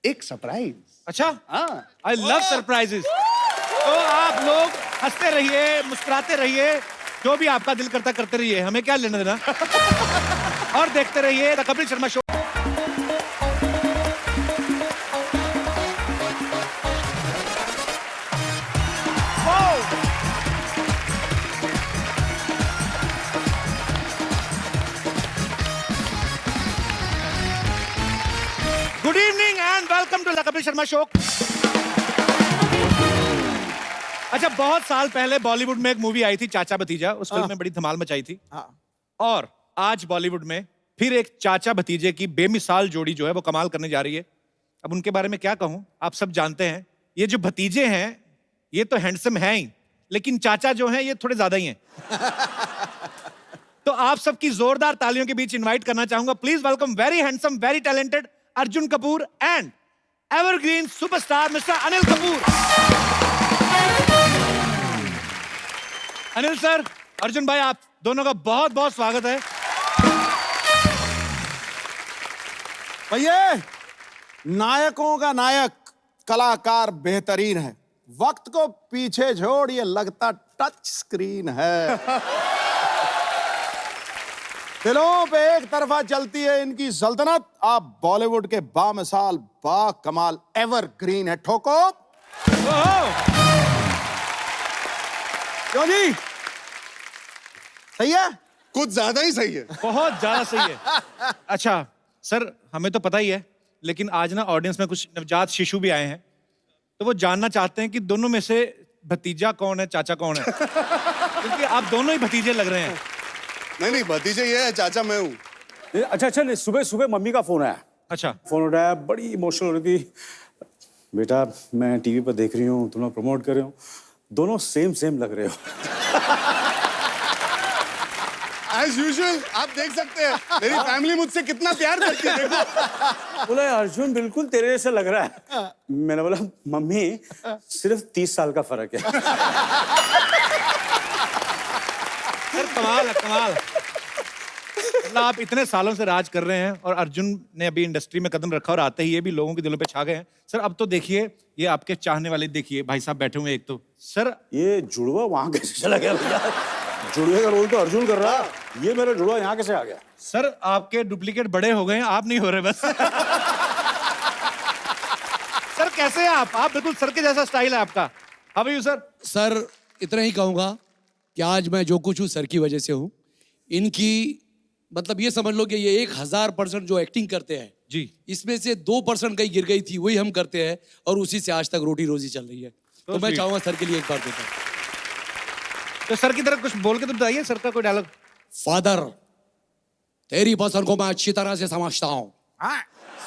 एक सरप्राइज। अच्छा, हाँ, आई लव सरप्राइजेस। तो आप लोग हंसते रहिए, मुस्कुराते रहिए, जो भी आपका दिल करता करते रहिए, हमें क्या लेना देना। और देखते रहिए the Kapil Sharma show. Good evening and welcome to the Kapil Sharma show. अच्छा, बहुत साल पहले बॉलीवुड में एक मूवी आई थी चाचा भतीजा, उस फिल्म में बड़ी धमाल मचाई थी। और आज बॉलीवुड में फिर एक चाचा भतीजे की बेमिसाल जोड़ी जो है वो कमाल करने जा रही है। अब उनके बारे में क्या कहूं, आप सब जानते हैं। ये जो भतीजे हैं ये तो हैंडसम हैं ही, लेकिन चाचा जो हैं ये थोड़े ज्यादा ही हैं। तो आप सबकी जोरदार तालियों के बीच इनवाइट करना चाहूंगा, please welcome very handsome, very talented Arjun Kapoor and evergreen superstar mister Anil Kapoor. Anil sir, Arjun भाई, आप दोनों का बहुत बहुत स्वागत है। भैया, नायकों का नायक कलाकार बेहतरीन है, वक्त को पीछे छोड़ ये लगता टच स्क्रीन है। दिलों पे एक तरफा चलती है इनकी सल्तनत। आप बॉलीवुड के बामिसाल बा कमाल एवरग्रीन है। ठोको क्यों जी, सही है? कुछ ज्यादा ही सही है, बहुत ज्यादा सही है। अच्छा सर, हमें तो पता ही है, लेकिन आज ना ऑडियंस में कुछ नवजात शिशु भी आए हैं, तो वो जानना चाहते हैं कि दोनों में से भतीजा कौन है, चाचा कौन है। क्योंकि आप दोनों ही भतीजे लग रहे हैं। नहीं भतीजे ये है, चाचा मैं हूँ। अच्छा, नहीं, सुबह सुबह मम्मी का फोन आया। अच्छा, फोन उठाया, बड़ी इमोशनल हो रही थी। बेटा, मैं टीवी पर देख रही हूँ, तुम लोग प्रमोट कर रहे हो, दोनों सेम लग रहे हो। As usual, आप देख सकते हैं मेरी फैमिली मुझसे कितना प्यार करती है। देखो। बोला अर्जुन बिल्कुल तेरे जैसा लग रहा है। मैंने बोला मम्मी सिर्फ 30 साल का फर्क है। सर कमाल है, कमाल। मतलब आप इतने सालों से राज कर रहे हैं और अर्जुन ने अभी इंडस्ट्री में कदम रखा और आते ही ये भी लोगों के दिलों पे छा गए हैं। सर अब तो देखिए, ये आपके चाहने वाले देखिए, भाई साहब बैठे हुए एक तो। सर ये जुड़वा वहां कैसे चला गया भैया? जुड़वे का रोल तो अर्जुन कर रहा, ये मेरा जुड़वा यहाँ कैसे आ गया? सर आपके डुप्लीकेट बड़े हो गए हैं, आप नहीं हो रहे बस। सर कैसे हैं आप बिल्कुल सर के जैसा स्टाइल है आपका। How are you sir? Sir इतना ही कहूंगा कि आज मैं जो कुछ हूँ सर की वजह से हूँ। इनकी मतलब ये समझ लो कि ये 1000% जो एक्टिंग करते हैं जी, इसमें से 2% कहीं गिर गई थी, वही हम करते हैं और उसी से आज तक रोटी रोजी चल रही है। तो मैं चाहूंगा सर के लिए एक बार देता हूँ। तो सर की तरफ कुछ बोल के तो बताइए, सर का कोई डायलॉग। फादर, तेरी पसंद को मैं अच्छी तरह से समझता हूँ।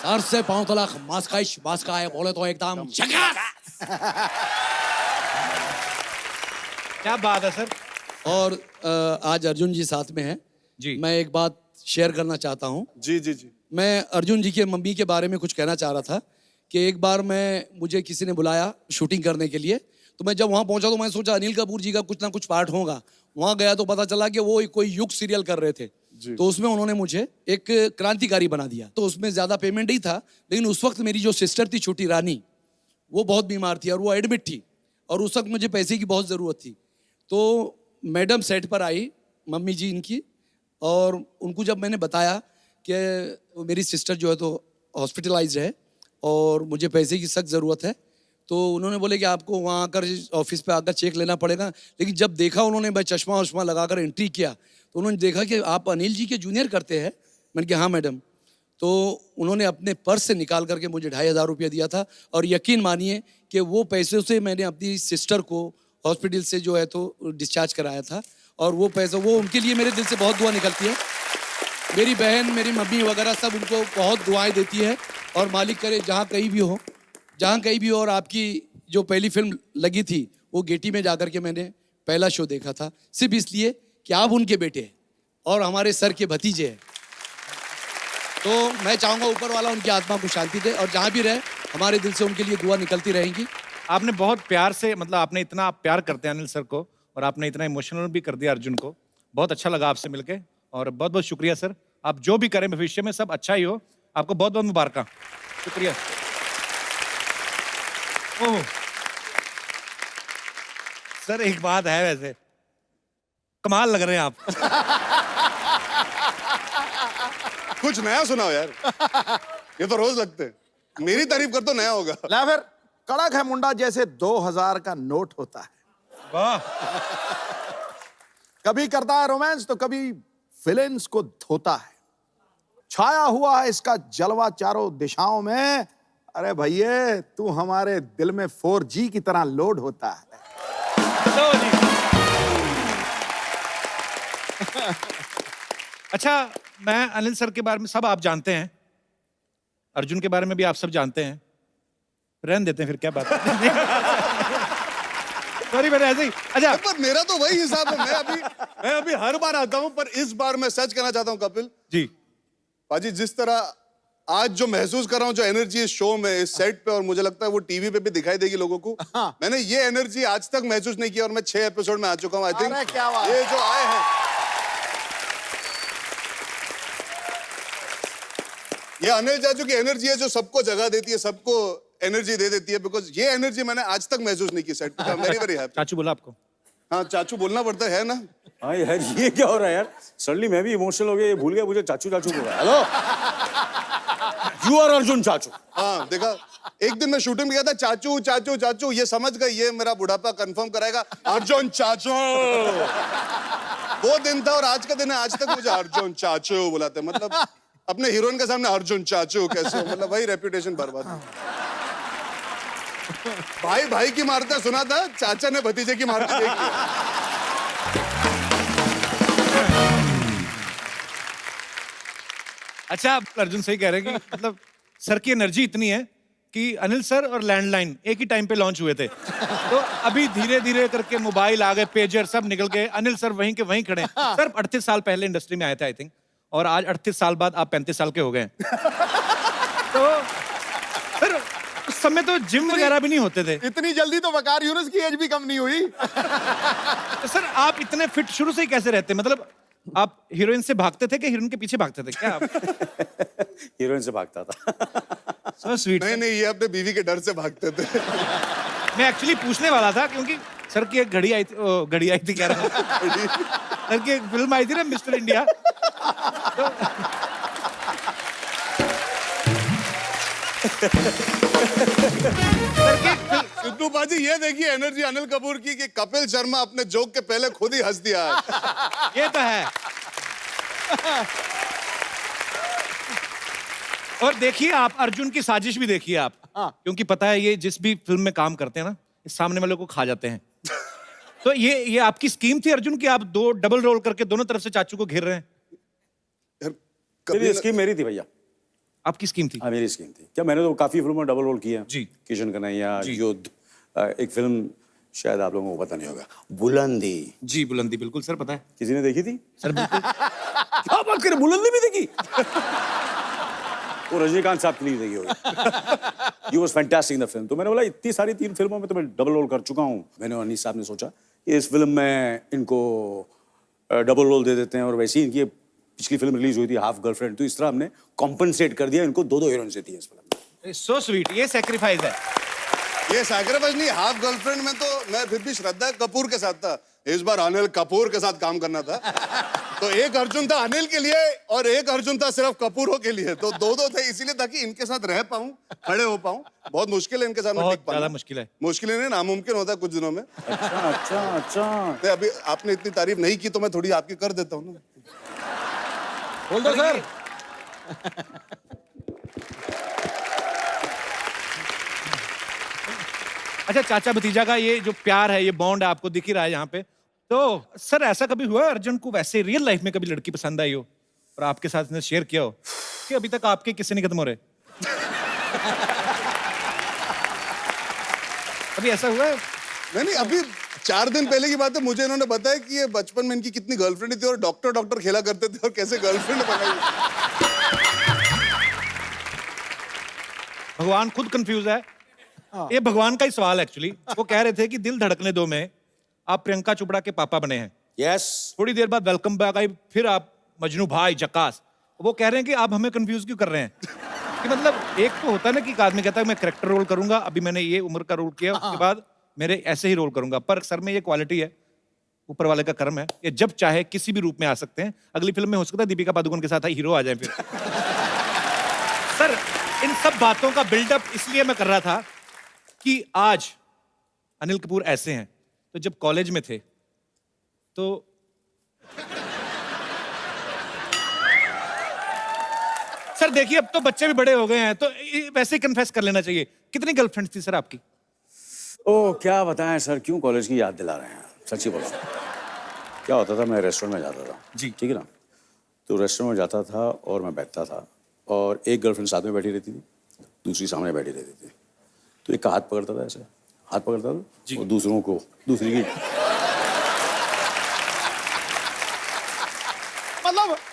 सर से 5 लाख मास्का है बोले तो एकदम झकास। क्या बात है सर। और आज अर्जुन जी साथ में हैं जी। मैं एक बात शेयर करना चाहता हूँ। जी। मैं अर्जुन जी के मम्मी के बारे में कुछ कहना चाह रहा था कि एक बार मुझे किसी ने बुलाया शूटिंग करने के लिए, तो मैं जब वहाँ पहुंचा तो मैं सोचा अनिल कपूर जी का कुछ ना कुछ पार्ट होगा। वहाँ गया तो पता चला कि वो कोई युग सीरियल कर रहे थे, तो उसमें उन्होंने मुझे एक क्रांतिकारी बना दिया। तो उसमें ज्यादा पेमेंट ही था, लेकिन उस वक्त मेरी जो सिस्टर थी छोटी रानी, वो बहुत बीमार थी और वो एडमिट थी। और उस वक्त मुझे पैसे की बहुत ज़रूरत थी। तो मैडम सेट पर आई, मम्मी जी इनकी, और उनको जब मैंने बताया कि मेरी सिस्टर जो है तो हॉस्पिटलाइज है और मुझे पैसे की सख्त ज़रूरत है, तो उन्होंने बोले कि आपको वहाँ आकर ऑफिस पे आकर चेक लेना पड़ेगा। लेकिन जब देखा उन्होंने, मैं चश्मा वश्मा लगाकर एंट्री किया, तो उन्होंने देखा कि आप अनिल जी के जूनियर करते हैं। मैंने कहा हाँ मैडम। तो उन्होंने अपने पर्स से निकाल करके मुझे 2500 रुपया दिया था, और यकीन मानिए कि वो पैसे से मैंने अपनी सिस्टर को हॉस्पिटल से जो है तो डिस्चार्ज कराया था। और वो पैसा, वो उनके लिए मेरे दिल से बहुत दुआ निकलती है। मेरी बहन, मेरी मम्मी वगैरह सब उनको बहुत दुआएं देती है, और मालिक करे जहाँ कहीं भी हो। और आपकी जो पहली फिल्म लगी थी वो गेटी में जाकर के मैंने पहला शो देखा था, सिर्फ इसलिए कि आप उनके बेटे हैं और हमारे सर के भतीजे हैं। तो मैं चाहूँगा ऊपर वाला उनकी आत्मा को शांति दे, और जहाँ भी रहे हमारे दिल से उनके लिए दुआ निकलती रहेंगी। आपने बहुत प्यार से, मतलब आपने इतना प्यार करते हैं अनिल सर को, और आपने इतना इमोशनल भी कर दिया अर्जुन को। बहुत अच्छा लगा आपसे मिलके, और बहुत बहुत शुक्रिया सर। आप जो भी करें भविष्य में सब अच्छा ही हो। आपको बहुत बहुत मुबारक। शुक्रिया। ओह सर, एक बात है, वैसे कमाल लग रहे हैं आप। कुछ नया सुनाओ यार। ये तो रोज लगते हैं। मेरी तारीफ कर तो नया होगा। ला फिर, कड़क है मुंडा जैसे 2000 का नोट होता है। वाह। कभी करता है रोमांस तो कभी विलेन्स को धोता है। छाया हुआ है इसका जलवा चारों दिशाओं में। अरे भैया, तू हमारे दिल में 4G की तरह लोड होता है। अच्छा, मैं अनिल सर के बारे में सब आप जानते हैं, अर्जुन के बारे में भी आप सब जानते हैं। रहने देते हैं फिर, क्या बात है। सॉरी, मैंने ऐसे ही। अच्छा, पर मेरा तो वही हिसाब है। मैं अभी हर बार आता हूं, पर इस बार मैं सच कहना चाहता हूं कपिल जी, पाजी, जिस तरह आज जो महसूस कर रहा हूं, जो एनर्जी इस शो में, इस सेट पे, और मुझे लगता है वो टीवी पे भी दिखाई देगी लोगों को। हाँ। मैंने ये एनर्जी आज तक महसूस नहीं किया, और मैं 6 एपिसोड में आ चुका हूं। आई थिंक क्या बात। ये जो आए हैं, ये अनिल चाचू की एनर्जी है जो सबको जगह देती है, सबको एनर्जी दे देती है। बिकॉज ये एनर्जी मैंने आज तक महसूस नहीं की सेट पे। Very very happy. चाचू बोला आपको? हाँ, चाचू बोलना पड़ता है ना। हाँ यार, ये क्या हो रहा है यार? सडनली मैं भी इमोशनल हो गया, ये भूल गया मुझे चाचू चाचू बोला। हेलो, यू आर अर्जुन चाचू। हाँ, देखा, एक दिन मैं शूटिंग में गया था, चाचू चाचू चाचू, ये समझ गए ये मेरा बुढ़ापा कंफर्म कराएगा, अर्जुन चाचू। वो दिन था और आज का दिन है। आज तक मुझे अर्जुन चाचू बुलाते, मतलब अपने हीरोइन के सामने अर्जुन चाचू कैसे हो? मतलब वही रेपुटेशन बर्बाद। भाई भाई की मारते सुना था, चाचा ने भतीजे की मारते देख लिया। अच्छा, अर्जुन सही कह रहे हैं कि मतलब सर की एनर्जी इतनी है कि अनिल सर और लैंडलाइन एक ही टाइम पे लॉन्च हुए थे। तो अभी धीरे धीरे करके मोबाइल आ गए, पेजर सब निकल गए। अनिल सर वहीं के वहीं खड़े हैं। सर 38 साल पहले इंडस्ट्री में आए थे आई थिंक, और आज 38 साल बाद आप 35 साल के हो गए। तो सर उस समय तो जिम वगैरह भी नहीं होते थे। इतनी जल्दी तो वकार यूनुस की एज भी कम नहीं हुई। तो सर आप इतने फिट शुरू से ही कैसे रहते? मतलब आप हीरोइन से भागते थे कि हीरोइन के पीछे भागते थे क्या आप? हीरोइन से भागता था। So sweet. नहीं नहीं, ये अपने बीवी के डर से भागते थे। मैं एक्चुअली पूछने वाला था क्योंकि सर की एक घड़ी आई थी, घड़ी आई थी कह रहा हूं। सर की एक फिल्म आई थी ना, मिस्टर इंडिया। सिद्धू बाजी, ये देखिए एनर्जी अनिल कपूर की कि कपिल शर्मा अपने जोक के पहले खुद ही हंस दिया है। ये तो है। और देखिए आप अर्जुन की साजिश भी देखिए आप, क्योंकि पता है ये जिस भी फिल्म में काम करते हैं ना, इस सामने वाले को खा जाते हैं। तो ये आपकी स्कीम थी अर्जुन की, आप दो डबल रोल करके दोनों तरफ से चाचू को घेर रहे हैं? मेरी स्कीम मेरी थी भैया। आपकी स्कीम थी? हाँ, मेरी स्कीम थी। क्या, मैंने तो काफी फिल्मों में डबल रोल किया जी। किशन कन्हैया, युद्ध, एक फिल्म शायद आप लोगों को पता नहीं होगा, बुलंदी। जी, बुलंदी बिल्कुल सर पता है। किसी ने देखी थी? सर बिल्कुल। क्या बात करें, बुलंदी भी देखी? वो रजनीकांत साहब की नहीं देखी होगी। You was fantastic in the film। तो मैंने बोला इतनी सारी 3 फिल्मों में तो मैं डबल रोल कर चुका हूँ। मैंने और अनीस साहब ने सोचा कि इस फिल्म में इनको डबल रोल दे देते हैं, और वैसे ही इनकी पिछली फिल्म रिलीज हुई थी हाफ गर्लफ्रेंड, तो इस तरह हमने कॉम्पनसेट कर दिया, इनको 2-2 हीरोइंस दी है इस फिल्म में। सो स्वीट, ये सैक्रिफाइस है। ये सैक्रिफाइस नहीं, हाफ गर्लफ्रेंड में तो मैं फिर भी श्रद्धा कपूर के साथ था। इस बार अनिल कपूर के साथ काम करना था। तो एक अर्जुन था अनिल के लिए और एक अर्जुन था सिर्फ कपूरों के लिए। तो दो थे, इसीलिए ताकि इनके साथ रह पाऊं, खड़े हो पाऊं। बहुत मुश्किल है इनके साथ में बहुत टिक पाना। ज्यादा मुश्किल है। मुश्किल नहीं, नामुमकिन होता है कुछ दिनों में। अच्छा। नहीं, अभी आपने इतनी तारीफ नहीं की तो मैं थोड़ी आपकी कर देता हूँ ना। बोल दो सर। अच्छा, चाचा भतीजा का ये जो प्यार है, ये बॉन्ड है, आपको दिख ही रहा है यहाँ पे। तो सर ऐसा कभी हुआ है अर्जुन को वैसे रियल लाइफ में कभी लड़की पसंद आई हो और आपके साथ इसने शेयर किया हो कि अभी तक आपके किससे नहीं खत्म हो रहे? अभी ऐसा हुआ है? नहीं, अभी 4 दिन पहले की बात है, मुझे इन्होंने बताया कि ये बचपन में इनकी कितनी गर्लफ्रेंड थी और डॉक्टर खेला करते थे और कैसे गर्लफ्रेंड बनाई। भगवान खुद कंफ्यूज है। ये भगवान का ही सवाल एक्चुअली। वो कह रहे थे कि दिल धड़कने दो में आप प्रियंका चोपड़ा के पापा बने हैं। यस। थोड़ी देर बाद वेलकम बैक आई, फिर आप मजनू भाई जकास। वो कह रहे हैं कि आप हमें कंफ्यूज क्यों कर रहे हैं? कि मतलब एक तो होता है ना कि एक आदमी कहता है मैं कैरेक्टर रोल करूंगा, अभी मैंने ये उम्र का रोल किया, उसके बाद मेरे ऐसे ही रोल करूंगा। पर सर में ये क्वालिटी है, ऊपर वाले का कर्म है, ये जब चाहे किसी भी रूप में आ सकते हैं। अगली फिल्म में हो सकता है दीपिका पादुकोण के साथ हीरो आ जाए फिर। सर इन सब बातों का बिल्डअप इसलिए मैं कर रहा था कि आज अनिल कपूर ऐसे हैं, तो जब कॉलेज में थे तो सर देखिए अब तो बच्चे भी बड़े हो गए हैं, तो वैसे ही कन्फेस कर लेना चाहिए। कितनी गर्लफ्रेंड्स थी सर आपकी? ओह क्या बताएं सर, क्यों कॉलेज की याद दिला रहे हैं? सच्ची बोलो, क्या होता था, मैं रेस्टोरेंट में जाता था जी, ठीक है ना। तो रेस्टोरेंट में जाता था और मैं बैठता था और एक गर्लफ्रेंड साथ में बैठी रहती थी, दूसरी सामने बैठी रहती थी। तो एक का हाथ पकड़ता था, ऐसे हाथ पकड़ता था और दूसरों को दूसरी की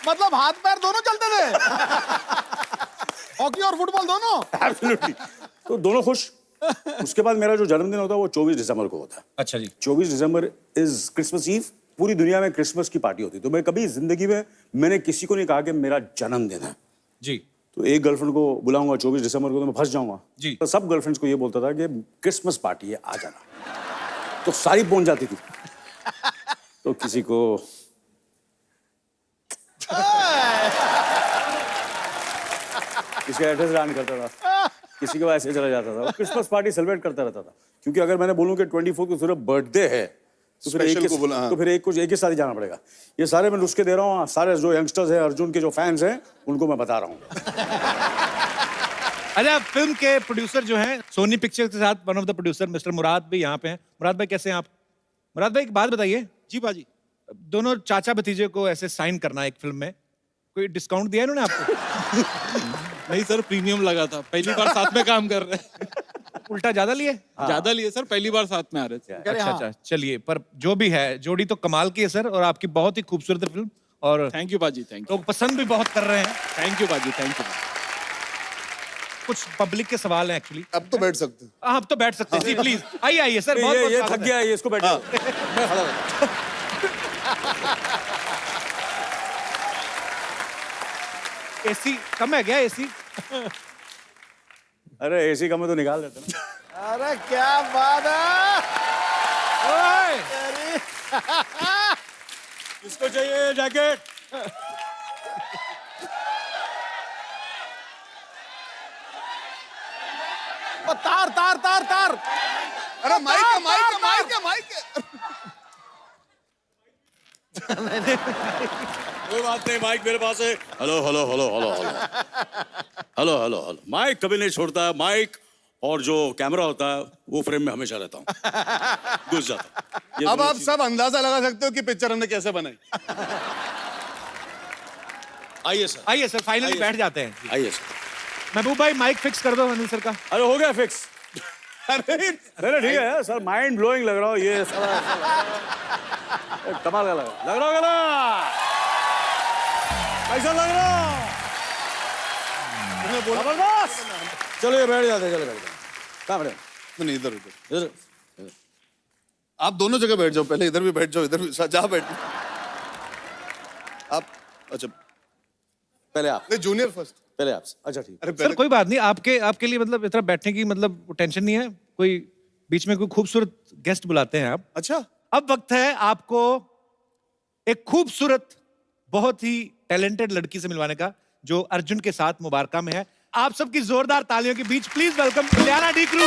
मतलब हाथ पैर दोनों चलते थे। हॉकी और फुटबॉल दोनों। एब्सोल्युटली। तो दोनों खुश। उसके बाद मेरा जो जन्मदिन होता है वो 24 दिसंबर को होता है। अच्छा जी। 24 दिसंबर इज क्रिसमस ईव। पूरी दुनिया में क्रिसमस की पार्टी होती है। तो मैं कभी जिंदगी में मैंने किसी को नहीं कहा कि मेरा जन्मदिन है जी। तो एक गर्लफ्रेंड को बुलाऊंगा 24 दिसंबर को तो मैं फंस जाऊंगा जी। तो सब गर्लफ्रेंड्स को ये बोलता था कि क्रिसमस पार्टी है, आ जाना। तो सारी पहुंच जाती थी। तो किसी को किसी का एड्रेस दान करता था, किसी के पास ऐसे चला जाता था। क्रिसमस पार्टी सेलिब्रेट करता रहता था, क्योंकि अगर मैंने बोलूं कि 24 को सिर्फ बर्थडे है तो फिर एक ही साथ ही जाना पड़ेगा। ये सारे मैं नुस्खे दे रहा हूँ, सारे जो यंगस्टर्स हैं, अर्जुन के जो फैंस हैं, उनको मैं बता रहा हूँ। अच्छा, फिल्म के प्रोड्यूसर जो हैं सोनी पिक्चर्स के साथ one of the producer mister Murad भी यहाँ पे हैं। मुराद भाई कैसे हैं आप? मुराद भाई एक बात बताइए। जी बाजी। दोनों चाचा भतीजे को ऐसे साइन करना एक फिल्म में, कोई डिस्काउंट दिया इन्होंने आपको? नहीं सर, प्रीमियम लगा था, पहली बार साथ में काम कर रहे हैं। उल्टा ज्यादा लिए? ज्यादा लिए सर, पहली बार साथ में आ रहे थे। अच्छा, चलिए, पर जो भी है जोड़ी तो कमाल की है सर, और आपकी बहुत ही खूबसूरत फिल्म। और थैंक यू बाजी, थैंक यू। लोग पसंद भी बहुत कर रहे हैं। थैंक यू बाजी, थैंक यू। कुछ पब्लिक के सवाल हैं एक्चुअली। अब तो बैठ सकते हैं। अब तो बैठ सकते हैं जी, प्लीज आइए आइए सर। बहुत ये थक गया है, इसको बैठा। मैं खड़ा रहता। एसी कम है क्या? एसी? अरे एसी कम है तो निकाल देते ना। अरे क्या बात है। किसको चाहिए जैकेट? तार तार तार तार। अरे माइक है, माइक है, माइक है, माइक है। कोई बात नहीं, माइक मेरे पास है। Hello hello hello hello hello hello hello hello. Mic कभी नहीं छोड़ता है। माइक और जो कैमरा होता है वो फ्रेम में हमेशा रहता हूँ, घुस जाता। अब आप सब अंदाजा लगा सकते हो कि पिक्चर हमने कैसे बनाई। आइए सर, आइए सर, फाइनली बैठ जाते हैं। आइए सर। महबूब भाई माइक फिक्स कर दो अनिल सर का। अरे हो गया फिक्स। अरे ठीक है सर, माइंड ब्लोइंग लग रहा हो ये साला। कमाल का लग रहा होगा ना? कैसा लग रहा? जबरदस्त। चलो ये बैठ जाते, चलो बैठ जाते। कहाँ बैठे? नहीं, इधर इधर। आप दोनों जगह बैठ जाओ, पहले इधर भी बैठ जाओ, इधर भी जहाँ बैठ आप। अच्छा पहले आप। नहीं, जूनियर फर्स्ट। पहले आप। अच्छा ठीक। अरे सर कोई बात नहीं, आपके लिए मतलब इतना बैठने की मतलब टेंशन नहीं है। कोई बीच में कोई खूबसूरत गेस्ट बुलाते हैं आप। अच्छा, अब वक्त है आपको एक खूबसूरत, बहुत ही टैलेंटेड लड़की से मिलवाने का, जो अर्जुन के साथ मुबारका में है। आप सबकी जोरदार तालियों के बीच please welcome Ileana D cruise.